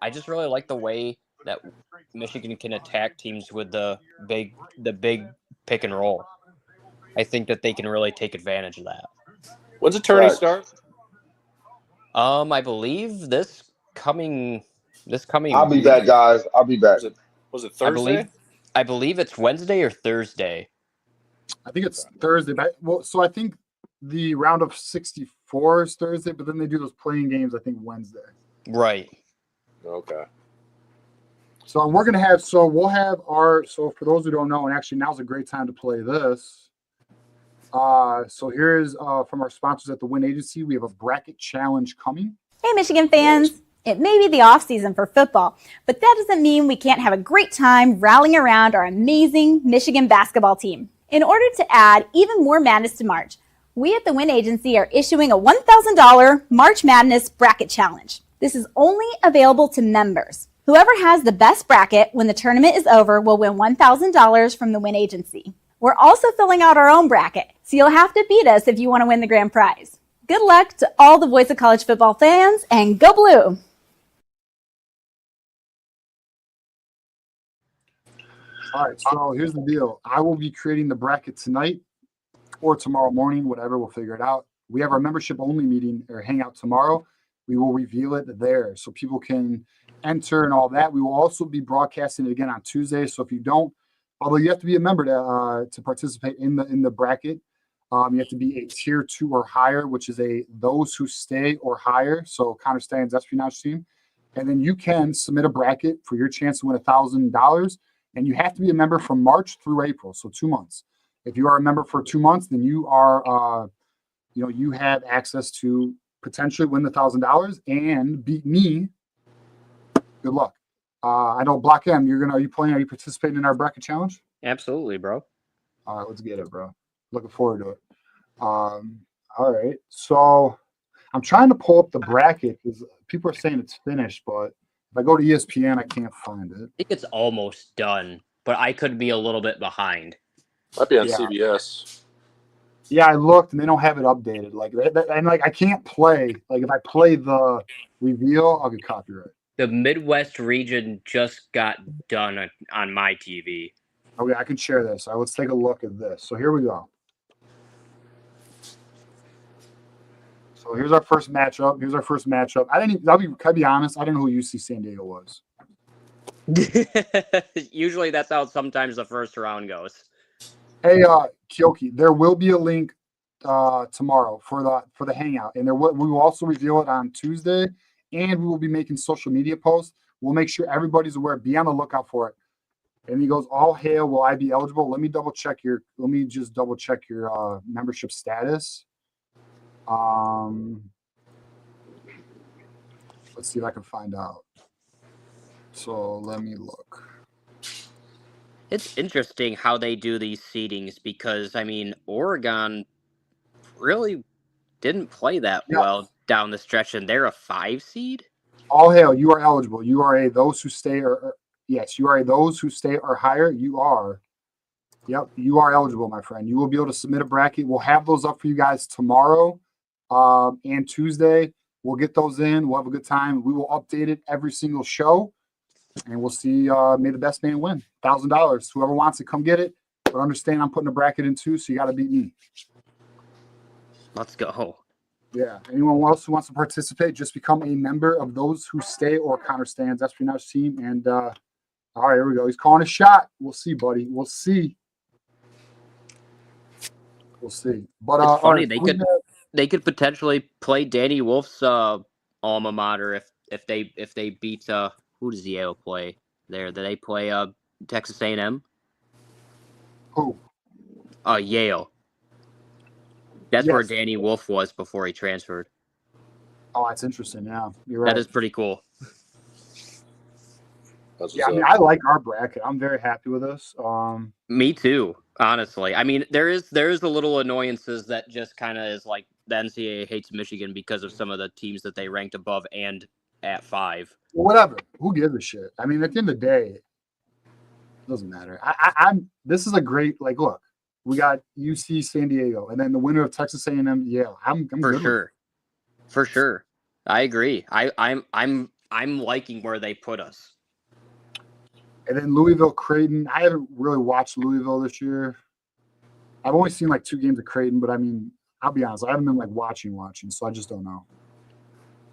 just really like the way that Michigan can attack teams with the big pick and roll. I think that they can really take advantage of that. When's the tourney start? I believe this coming. I'll be back, guys. I'll be back. Was it Thursday? I believe it's Wednesday or Thursday. I think it's Thursday. So I think the round of 64 is Thursday, but then they do those playing games, I think, Wednesday. Right. Okay. So we'll have so for those who don't know, and actually now's a great time to play this. So here's from our sponsors at the Win Agency, we have a bracket challenge coming. Hey, Michigan fans. It may be the off season for football, but that doesn't mean we can't have a great time rallying around our amazing Michigan basketball team. In order to add even more madness to March, we at the Win Agency are issuing a $1,000 March Madness Bracket Challenge. This is only available to members. Whoever has the best bracket when the tournament is over will win $1,000 from the Win Agency. We're also filling out our own bracket, so you'll have to beat us if you want to win the grand prize. Good luck to all the Voice of College Football fans, and go blue! All right, so here's the deal. I will be creating the bracket tonight or tomorrow morning, whatever. We'll figure it out. We have our membership-only meeting or hangout tomorrow. We will reveal it there so people can enter and all that. We will also be broadcasting it again on Tuesday. So if you don't, although you have to be a member to participate in the bracket, you have to be a tier 2 or higher, which is those who stay or higher. So Connor Stan's espionage team, and then you can submit a bracket for your chance to win $1,000. And you have to be a member from March through April, so 2 months. If you are a member for 2 months, then you are, you have access to potentially win the $1,000 and beat me. Good luck. I know Block M. Are you participating in our bracket challenge? Absolutely, bro. All right, let's get it, bro. Looking forward to it. All right, so I'm trying to pull up the bracket because people are saying it's finished, but if I go to ESPN, I can't find it. I think it's almost done, but I could be a little bit behind. Might be on CBS. Yeah, I looked and they don't have it updated. I can't play. Like if I play the reveal, I'll get copyright. The Midwest region just got done on my TV. Okay, I can share this. All right, let's take a look at this. So here we go. So here's our first matchup. Can I be honest? I didn't know who UC San Diego was. Usually that's how sometimes the first round goes. Hey, Kyoki, there will be a link tomorrow for the hangout, and we will also reveal it on Tuesday, and we will be making social media posts. We'll make sure everybody's aware. Be on the lookout for it. And he goes, all hail, will I be eligible? Let me just double check your membership status. Let's see if I can find out. So let me look. It's interesting how they do these seedings because, I mean, Oregon really didn't play that well down the stretch, and they're a 5 seed? All hail, you are eligible. You are a those who stay yes, you are a those who stay or higher. You are. Yep, you are eligible, my friend. You will be able to submit a bracket. We'll have those up for you guys tomorrow and Tuesday. We'll get those in. We'll have a good time. We will update it every single show, and we'll see. May the best man win. $1,000. Whoever wants it, come get it. But understand, I'm putting a bracket in too, so you got to beat me. Let's go. Yeah. Anyone else who wants to participate, just become a member of those who stay or counterstands espionage team. And all right, here we go. He's calling a shot. We'll see, buddy. We'll see. We'll see. But it's funny, right, they could potentially play Danny Wolf's alma mater if they beat who does Yale play there? Do they play Texas A&M? Who? Yale. That's where Danny Wolf was before he transferred. Oh, that's interesting. Yeah, you're right. That is pretty cool. Yeah, I mean, I like our bracket. I'm very happy with this. Me too, honestly. I mean, there is the little annoyances that just kind of is like the NCAA hates Michigan because of some of the teams that they ranked above and at 5. Well, whatever. Who gives a shit? I mean, at the end of the day, it doesn't matter. I'm. This is a great look. We got UC San Diego, and then the winner of Texas A&M Yale. I'm for good sure. For sure, I agree. I'm liking where they put us. And then Louisville Creighton. I haven't really watched Louisville this year. I've only seen 2 games of Creighton, but I mean, I'll be honest, I haven't been watching, so I just don't know.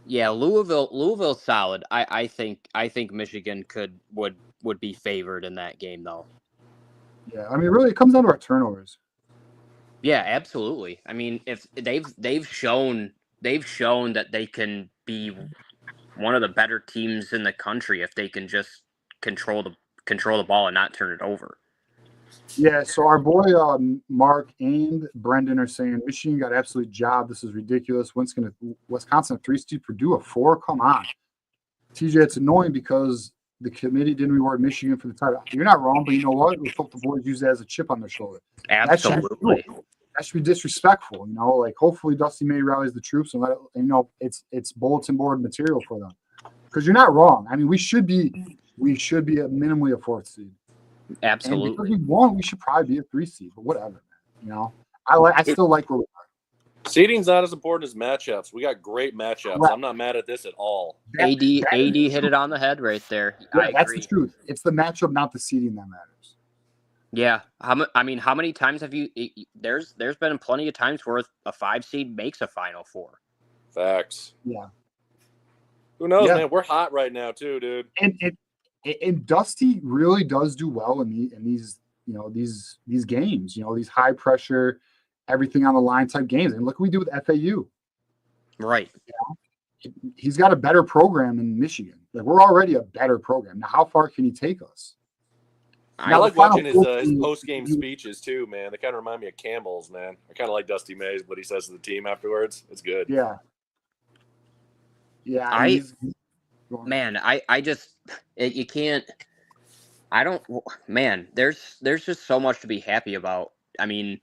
Yeah, Louisville's solid. I think Michigan would be favored in that game though. Yeah, I mean, really, it comes down to our turnovers. Yeah, absolutely. I mean, if they've shown that they can be one of the better teams in the country if they can just control the ball and not turn it over. Yeah, so our boy Mark and Brendan are saying Michigan got absolute job. This is ridiculous. Wisconsin 3 seed, Purdue a 4. Come on, TJ. It's annoying because the committee didn't reward Michigan for the title. You're not wrong, but you know what? We hope the boys use it as a chip on their shoulder. Absolutely. That should be disrespectful. Hopefully Dusty May rallies the troops and let it. It's bulletin board material for them. Because you're not wrong. I mean, we should be minimally a 4th seed. Absolutely. And because we won, we should probably be a 3 seed. But whatever, man. I still like where we are. Seeding's not as important as matchups. We got great matchups. Right. I'm not mad at this at all. AD hit it on the head right there. Yeah, that's the truth. It's the matchup, not the seeding, that matters. Yeah. How many times have you? There's been plenty of times where a 5 seed makes a Final Four. Facts. Yeah. Who knows, man? We're hot right now too, dude. And Dusty really does do well in these these games. These high pressure, everything on the line type games. And look what we do with FAU. Right. He's got a better program in Michigan. We're already a better program. Now, how far can he take us? I like watching his post-game speeches too, man. They kind of remind me of Campbell's, man. I kind of like Dusty Mays, what he says to the team afterwards. It's good. Yeah. Yeah. I just you can't. I don't. Man, there's just so much to be happy about. I mean,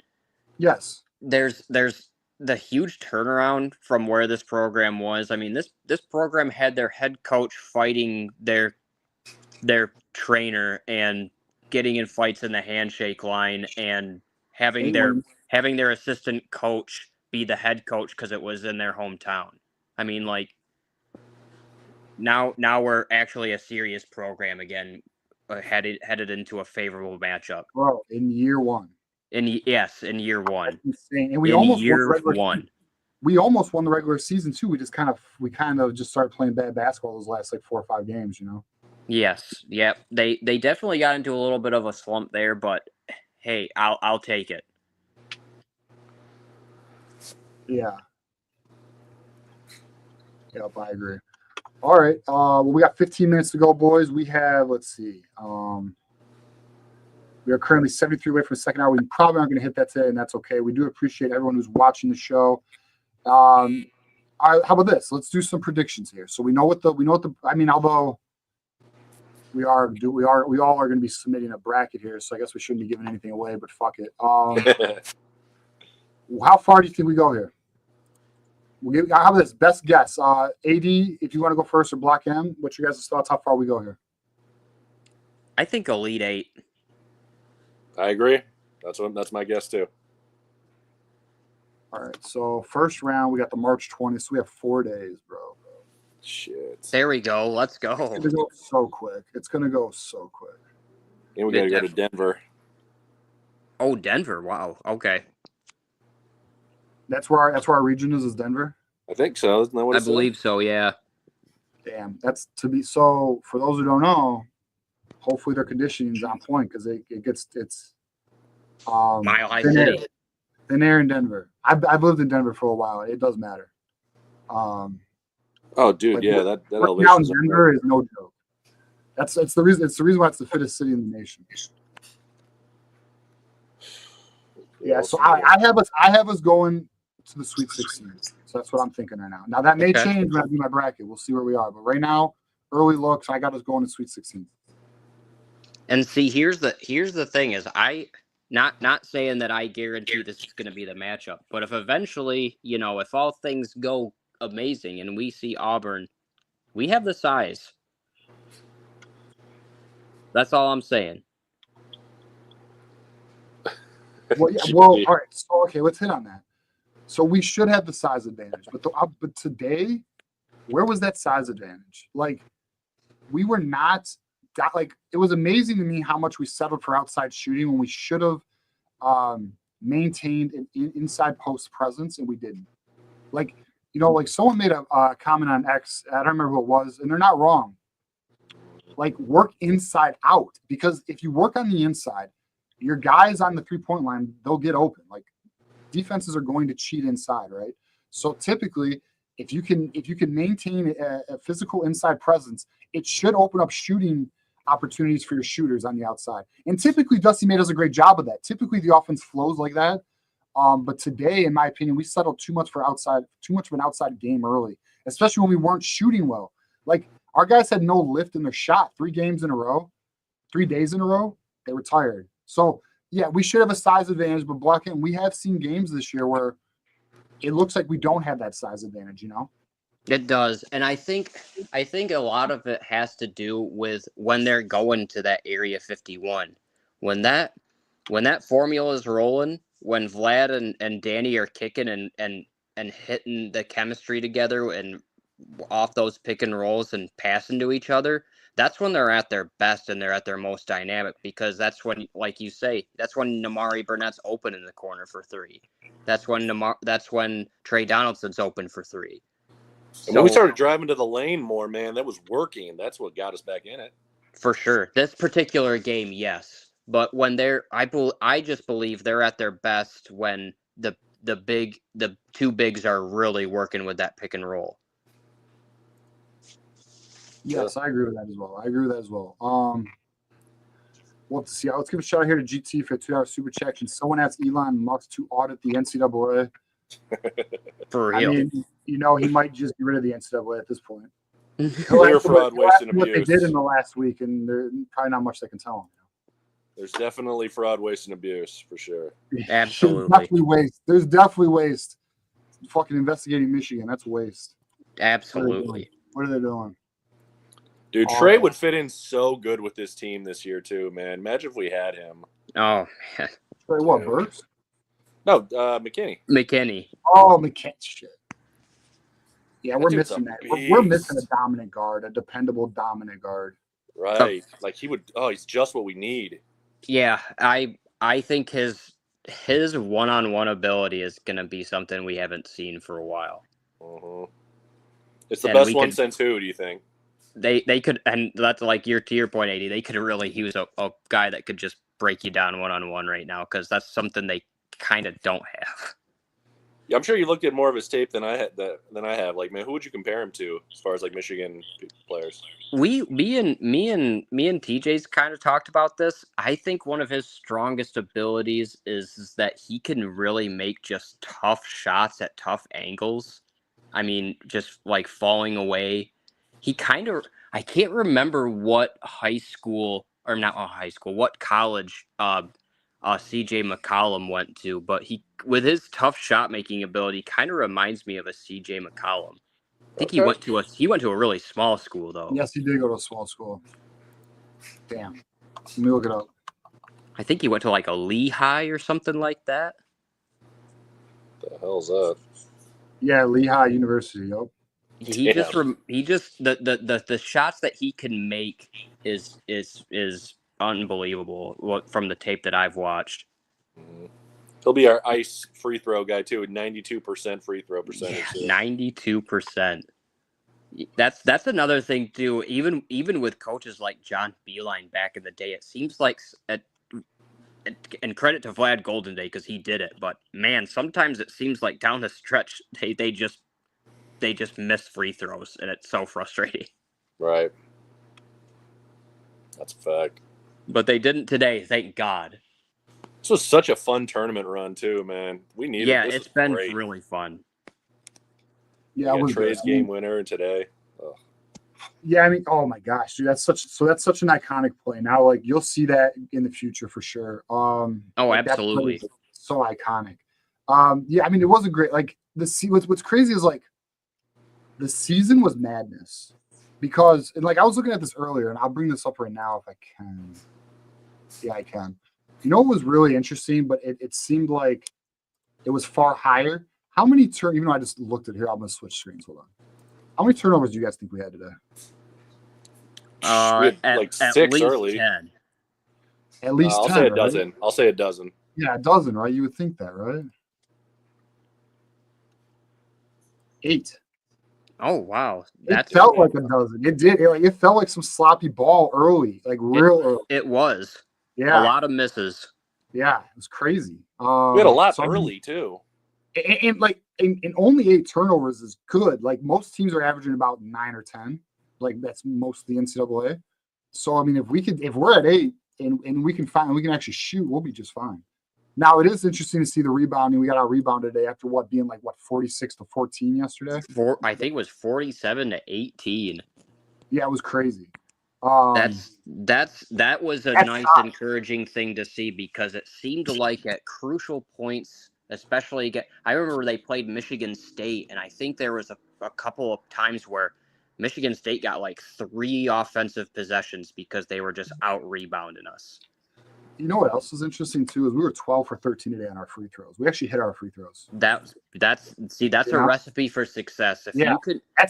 yes. There's the huge turnaround from where this program was. I mean, this program had their head coach fighting their trainer and getting in fights in the handshake line and having their assistant coach be the head coach because it was in their hometown. I mean, now we're actually a serious program again, headed into a favorable matchup. Bro, in year 1. In year 1. That's insane. And we almost won the regular season too. We kind of just started playing bad basketball those last 4 or 5 games, Yes. Yep. They definitely got into a little bit of a slump there, but hey, I'll take it. Yeah. Yep, I agree. All right. Well, we got 15 minutes to go, boys. We have, let's see. We are currently 73 away from the second hour. We probably aren't going to hit that today, and that's okay. We do appreciate everyone who's watching the show. How about this? Let's do some predictions here. So we know what the. I mean, although we all are going to be submitting a bracket here, so I guess we shouldn't be giving anything away. But fuck it. How far do you think we go here? How about this? Best guess. AD, if you want to go first, or Block M. What's your guys' thoughts? How far we go here? I think Elite Eight. I agree. That's my guess too. All right. So first round, we got the March 20th. So we have 4 days, bro. Shit. There we go. Let's go. It's gonna go so quick. It's gonna go so quick. And we got to go to Denver. Oh, Denver. Wow. Okay. That's where our region is Denver. I think so. Isn't that what I believe so. Yeah. Damn. That's to be so. For those who don't know, hopefully their conditioning is on point because it's Mile High City. Thin air in Denver. I've lived in Denver for a while. It does matter. Oh, dude, yeah, that elevation now in Denver is no joke. It's the reason. It's the reason why it's the fittest city in the nation. Yeah, so I have us going to the Sweet 16. So that's what I'm thinking right now. Now that may change when I do my bracket. We'll see where we are. But right now, early looks, I got us going to Sweet 16. And see, here's the thing is not saying that I guarantee this is going to be the matchup, but if eventually, if all things go amazing and we see Auburn, we have the size. That's all I'm saying. Well, yeah, all right. So, okay, let's hit on that. So we should have the size advantage, but today, where was that size advantage? Like, we were not. Like, it was amazing to me how much we settled for outside shooting when we should have maintained an inside post presence, and we didn't. Like, like someone made a comment on X. I don't remember who it was, and they're not wrong. Like, work inside out, because if you work on the inside, your guys on the 3-point line, they'll get open. Like, defenses are going to cheat inside, right? So typically, if you can maintain a physical inside presence, it should open up shooting opportunities for your shooters on the outside. And typically, Dusty May does a great job of that. Typically, the offense flows like that. But today, in my opinion, we settled too much of an outside game early, especially when we weren't shooting well. Like, our guys had no lift in their shot 3 days in a row, they were tired. So, yeah, we should have a size advantage, but blocking, we have seen games this year where it looks like we don't have that size advantage, It does. And I think a lot of it has to do with when they're going to that Area 51. When that formula is rolling, when Vlad and Danny are kicking and hitting the chemistry together and off those pick and rolls and passing to each other, that's when they're at their best and they're at their most dynamic, because that's when, like you say, that's when Namari Burnett's open in the corner for 3. That's when Trey Donaldson's open for 3. And when we started driving to the lane more, man, that was working. That's what got us back in it. For sure. This particular game, yes. But when I just believe they're at their best when the 2 bigs are really working with that pick and roll. Yes, I agree with that as well. We'll have to see. Let's give a shout out here to GT for a $2 super chat. Can someone ask Elon Musk to audit the NCAA? For real. I mean, he might just get rid of the NCAA at this point. Clear fraud, waste, and abuse. What they did in the last week, and there's probably not much they can tell them. There's definitely fraud, waste, and abuse for sure. Absolutely. There's definitely waste. Fucking investigating Michigan, that's waste. Absolutely. What are they doing? Dude, Trey would fit in so good with this team this year too, man. Imagine if we had him. Oh, man. Trey, what, Burks? No, McKinney. Oh, McKinney. Shit. Yeah, That we're dude's missing a that. beast. We're missing a dominant guard, a dependable dominant guard. Right. Like he's just what we need. Yeah, I think his one-on-one ability is going to be something we haven't seen for a while. Uh-huh. It's the best one since who, do you think? They could, and that's like to your point, AD, they could really use a guy that could just break you down one-on-one right now because that's something they kind of don't have. Yeah, I'm sure you looked at more of his tape than I have. Like, man, who would you compare him to as far as like Michigan players? Me and TJ's kind of talked about this. I think one of his strongest abilities is that he can really make just tough shots at tough angles. I mean, just like falling away. He kind of, I can't remember what what college CJ McCollum went to, but he, with his tough shot making ability, kind of reminds me of a CJ McCollum. I think he went to a really small school though. Yes, he did go to a small school. Damn. Let me look it up. I think he went to like a Lehigh or something like that. The hell's that? Yeah, Lehigh University. Yep. He just the shots that he can make is unbelievable from the tape that I've watched. He'll be our ice free throw guy too, 92% free throw percentage. Yeah, 92%. That's another thing too. Even with coaches like John Beilein back in the day, it seems like, and credit to Vlad Golden Day because he did it. But man, sometimes it seems like down the stretch they just miss free throws, and it's so frustrating. Right. That's a fact. But they didn't today, thank God. This was such a fun tournament run too, man. We needed. Yeah, this it's been great. Really fun. Yeah, it was Trey's game winner today. Oh. Yeah, I mean, oh my gosh, dude, that's such an iconic play. Now, like you'll see that in the future for sure. Oh, like, absolutely, so iconic. Yeah, I mean, it wasn't great. Like what's crazy is like the season was madness because, and like I was looking at this earlier, and I'll bring this up right now if I can. Yeah, I can. You know what was really interesting, but it seemed like it was far higher. How many even though I just looked at here, I'm gonna switch screens. Hold on. How many turnovers do you guys think we had today? Like 6 early. 10. At least 10. I'll say a right? dozen. I'll say a dozen. Yeah, a dozen, right? You would think that, right? 8. Oh wow, It felt like a dozen. It did. It felt like some sloppy ball early, like real early. It was. Yeah, a lot of misses. Yeah, it was crazy. We had a lot early too. And only 8 turnovers is good. Like most teams are averaging about 9 or 10. Like that's most of the NCAA. So I mean, if we're at 8 and we can actually shoot, we'll be just fine. Now it is interesting to see the rebounding. We got our rebound today after being 46-14 yesterday. I think it was 47-18. Yeah, it was crazy. That was a nice, encouraging thing to see because it seemed like at crucial points, especially I remember they played Michigan State, and I think there was a couple of times where Michigan State got 3 offensive possessions because they were just out rebounding us. You know what else was interesting too is we were 12 for 13 today on our free throws. We actually hit our free throws. That's a recipe for success. That's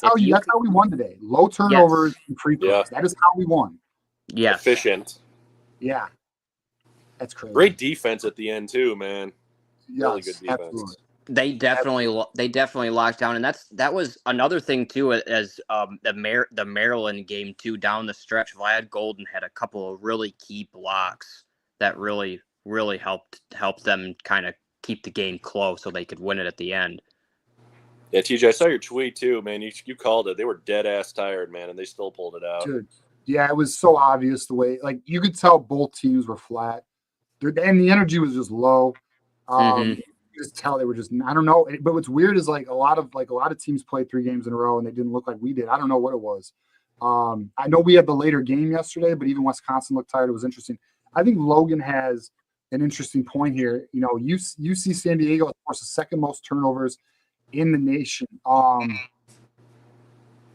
how we won today. Low turnovers and free throws. Yeah. That is how we won. Yeah, efficient. Yeah, that's crazy. Great defense at the end too, man. Yes, really good defense. Absolutely. They definitely locked down, and that was another thing too. As the Maryland game too, down the stretch, Vlad Golden had a couple of really key blocks that really helped them kind of keep the game close so they could win it at the end. Yeah, TJ, I saw your tweet too, man. You called it. They were dead ass tired, man, and they still pulled it out. Dude, yeah, it was so obvious the way you could tell both teams were flat, and the energy was just low. You just tell they were just, I don't know. But what's weird is a lot of teams played 3 games in a row and they didn't look like we did. I don't know what it was. I know we had the later game yesterday, but even Wisconsin looked tired. It was interesting. I think Logan has an interesting point here. You know, UC San Diego, of course, the second most turnovers in the nation.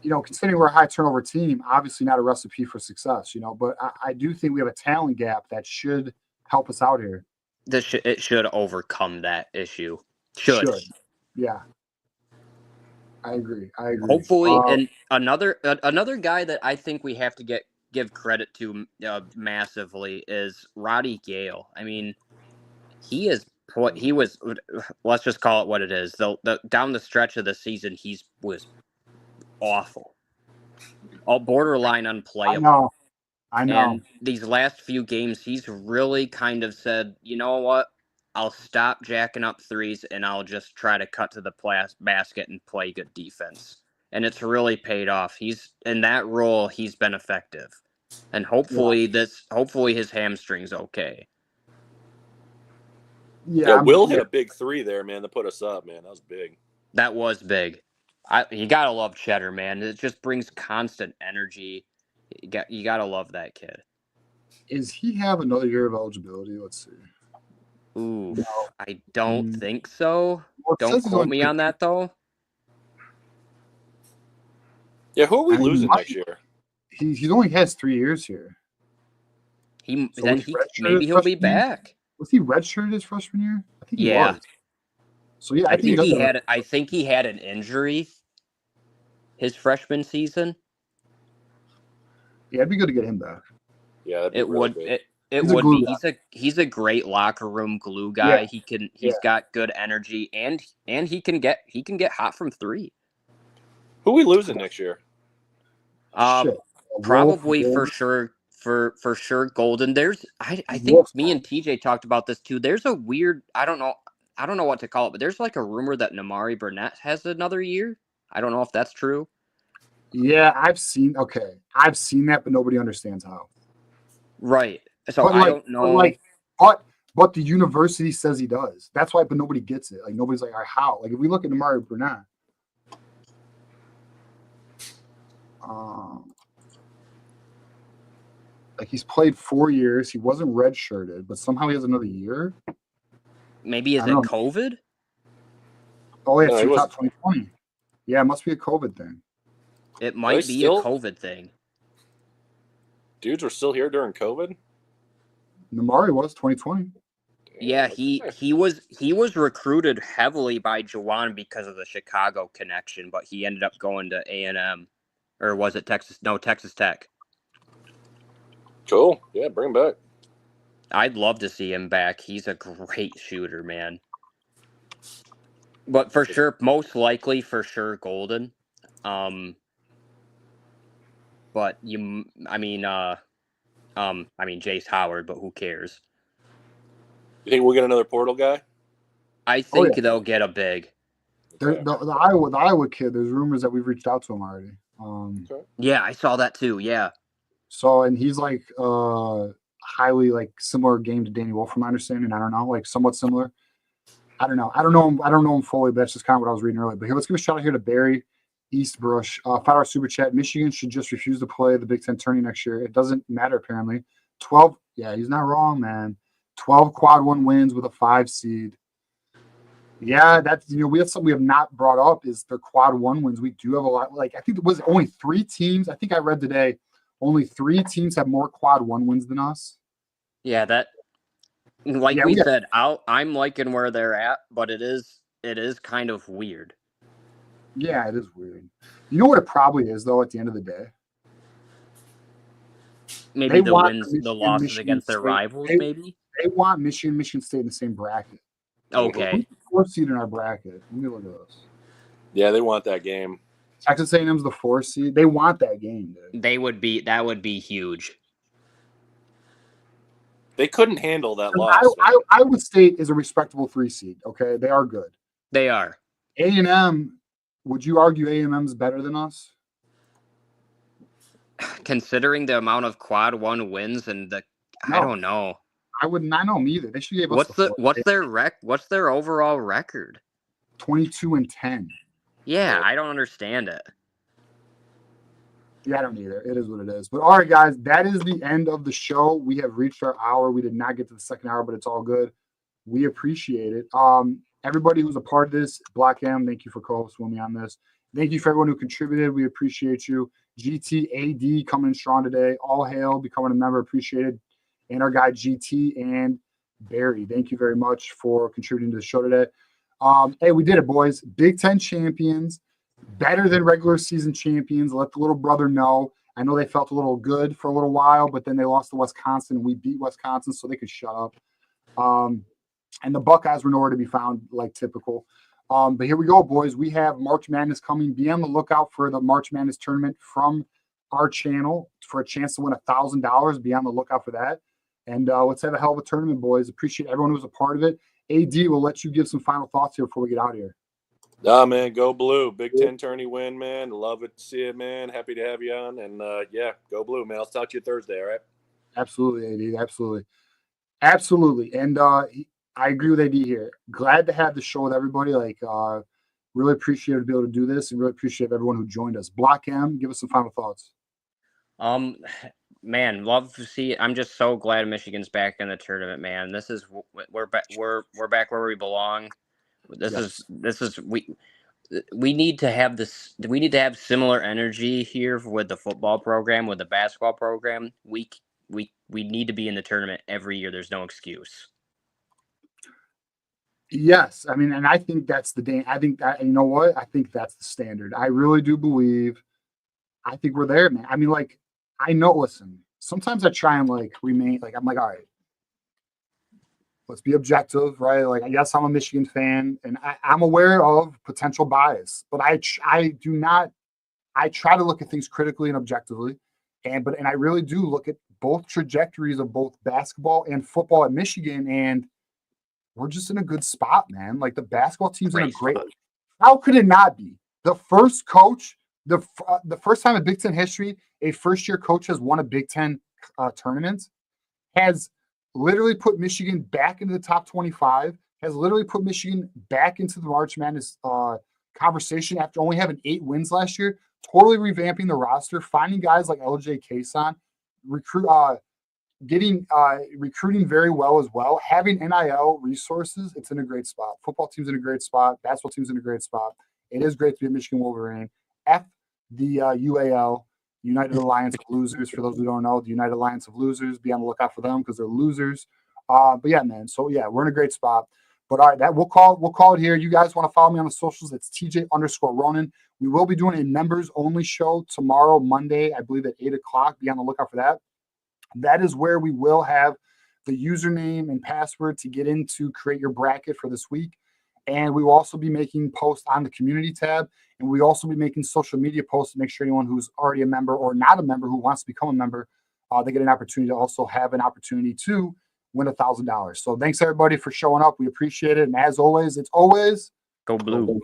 You know, considering we're a high turnover team, obviously not a recipe for success, but I do think we have a talent gap that should help us out here. It should overcome that issue. Should. Yeah. I agree. Hopefully, and another guy that I think we have to give credit to massively is Roddy Gale. I mean, he was. Let's just call it what it is. The down the stretch of the season, was awful, all borderline unplayable. I know. And these last few games, he's really kind of said, you know what? I'll stop jacking up threes and I'll just try to cut to the basket and play good defense. And it's really paid off. He's in that role. He's been effective, and hopefully his hamstring's okay. Yeah, Will hit a big three there, man, to put us up, man. That was big. That was big. You gotta love Cheddar, man. It just brings constant energy. You gotta love that kid. Is he have another year of eligibility? Let's see. Ooh, no. I don't think so. Well, don't quote me on that though. Yeah, who are we losing next year? He only has 3 years here. Maybe he'll be back. Was he redshirted his freshman year? I think he was. So yeah, I think he had an injury his freshman season. Yeah, it'd be good to get him back. Yeah, it would. It would be. He's a great locker room glue guy. Yeah. He's got good energy, and he can get hot from three. Who are we losing next year? Probably for sure Golden. I think me and TJ talked about this too. There's a weird, I don't know what to call it, but there's like a rumor that Namari Burnett has another year. I don't know if that's true. Yeah, I've seen that, but nobody understands how. Right. So I don't know. But the university says he does. That's why, but nobody gets it. Like nobody's like, all right, how? Like if we look at Namari Burnett, like he's played 4 years. He wasn't redshirted, but somehow he has another year. Maybe is it COVID? Oh yeah, it's top 2020. Yeah, it must be a COVID thing. It might be a COVID thing. Dudes were still here during COVID? Namari was 2020. Yeah, he was recruited heavily by Jawan because of the Chicago connection, but he ended up going to A&M. Or was it Texas? No, Texas Tech. Cool. Yeah, bring him back. I'd love to see him back. He's a great shooter, man. But for sure, most likely for sure Golden. But I mean Jace Howard, but who cares? You think we'll get another portal guy? I think they'll get a big. The Iowa kid, there's rumors that we've reached out to him already. Yeah, I saw that too. Yeah. So, and he's like highly like similar game to Danny Wolf, from my understanding. I don't know, like somewhat similar. I don't know him fully, but that's just kind of what I was reading earlier. But here, let's give a shout out here to Barry Eastbrush. $5 super chat. Michigan should just refuse to play the Big Ten tourney next year. It doesn't matter apparently. 12. Yeah, he's not wrong, man. 12 quad 1 wins with a 5 seed. Yeah, that's we have something we have not brought up is the quad 1 wins. We do have a lot. Like I think it was only 3 teams. I think I read today. Only 3 teams have more quad 1 wins than us. Yeah, that. Like we said, I'm liking where they're at, but it is kind of weird. Yeah, it is weird. You know what it probably is, though, at the end of the day? Maybe the losses against their rivals, maybe? They want Michigan State in the same bracket. Okay. Who's the 4th seed in our bracket? Let me look at this. Yeah, they want that game. Texas A&M's the 4th seed. They want that game, dude. That would be huge. They couldn't handle that loss. Iowa State is a respectable 3 seed. Okay, they are good. They are. A&M. Would you argue A&M's better than us? Considering the amount of quad 1 wins and I don't know. I would not know them either. They should give us what's their overall record? 22-10. Yeah, I don't understand it. Yeah, I don't either. It is what it is. But all right, guys, that is the end of the show. We have reached our hour. We did not get to the second hour, but it's all good. We appreciate it. Everybody who's a part of this, Black M, thank you for co-hosting me on this. Thank you for everyone who contributed. We appreciate you. GTAD coming in strong today. All hail, becoming a member, appreciated. And our guy GT and Barry, thank you very much for contributing to the show today. Hey, we did it, boys. Big Ten champions, better than regular season champions. Let the little brother know. I know they felt a little good for a little while, but then they lost to Wisconsin, and we beat Wisconsin, so they could shut up. And the Buckeyes were nowhere to be found, like typical. But here we go, boys. We have March Madness coming. Be on the lookout for the March Madness tournament from our channel for a chance to win $1,000. Be on the lookout for that. And let's have a hell of a tournament, boys. Appreciate everyone who was a part of it. AD, we'll let you give some final thoughts here before we get out of here. Nah, man, go blue. Big Ten tourney win, man. Love it to see it, man. Happy to have you on. And, yeah, go blue, man. I'll talk to you Thursday, all right? Absolutely, AD. Absolutely. And I agree with AD here. Glad to have the show with everybody. Like, really appreciate to be able to do this and really appreciate everyone who joined us. Block M, give us some final thoughts. Man, love to see it. I'm just so glad Michigan's back in the tournament, man. This is we're back where we belong. We need to have this. We need to have similar energy here with the football program, with the basketball program. We need to be in the tournament every year. There's no excuse. Yes, I mean, and I think that's the day. I think that, you know what? I think that's the standard. I really do believe. I think we're there, man. I mean, like, I know. Listen, sometimes I try and like remain like I'm like, all right, let's be objective, right? Like, yes, I'm a Michigan fan, and I'm aware of potential bias, but I do not. I try to look at things critically and objectively, and I really do look at both trajectories of both basketball and football at Michigan, and we're just in a good spot, man. Like, the basketball team's in a great. How could it not be? The first coach, the first time in Big Ten history, a first-year coach has won a Big Ten tournament, has literally put Michigan back into the top 25, has literally put Michigan back into the March Madness conversation after only having 8 wins last year, totally revamping the roster, finding guys like LJ Kason, recruiting very well as well, having NIL resources. It's in a great spot. Football team's in a great spot. Basketball team's in a great spot. It is great to be a Michigan Wolverine. F the UAL, United Alliance of Losers. For those who don't know, the United Alliance of Losers. Be on the lookout for them because they're losers. But yeah, man. So yeah, we're in a great spot. But all right, we'll call it here. You guys want to follow me on the socials? It's TJ_Ronin. We will be doing a members only show tomorrow, Monday, I believe at 8:00. Be on the lookout for that. That is where we will have the username and password to get in to create your bracket for this week. And we will also be making posts on the community tab. And we also be making social media posts to make sure anyone who's already a member or not a member who wants to become a member, they get an opportunity to also have an opportunity to win $1,000. So thanks everybody for showing up. We appreciate it. And as always, it's always go blue.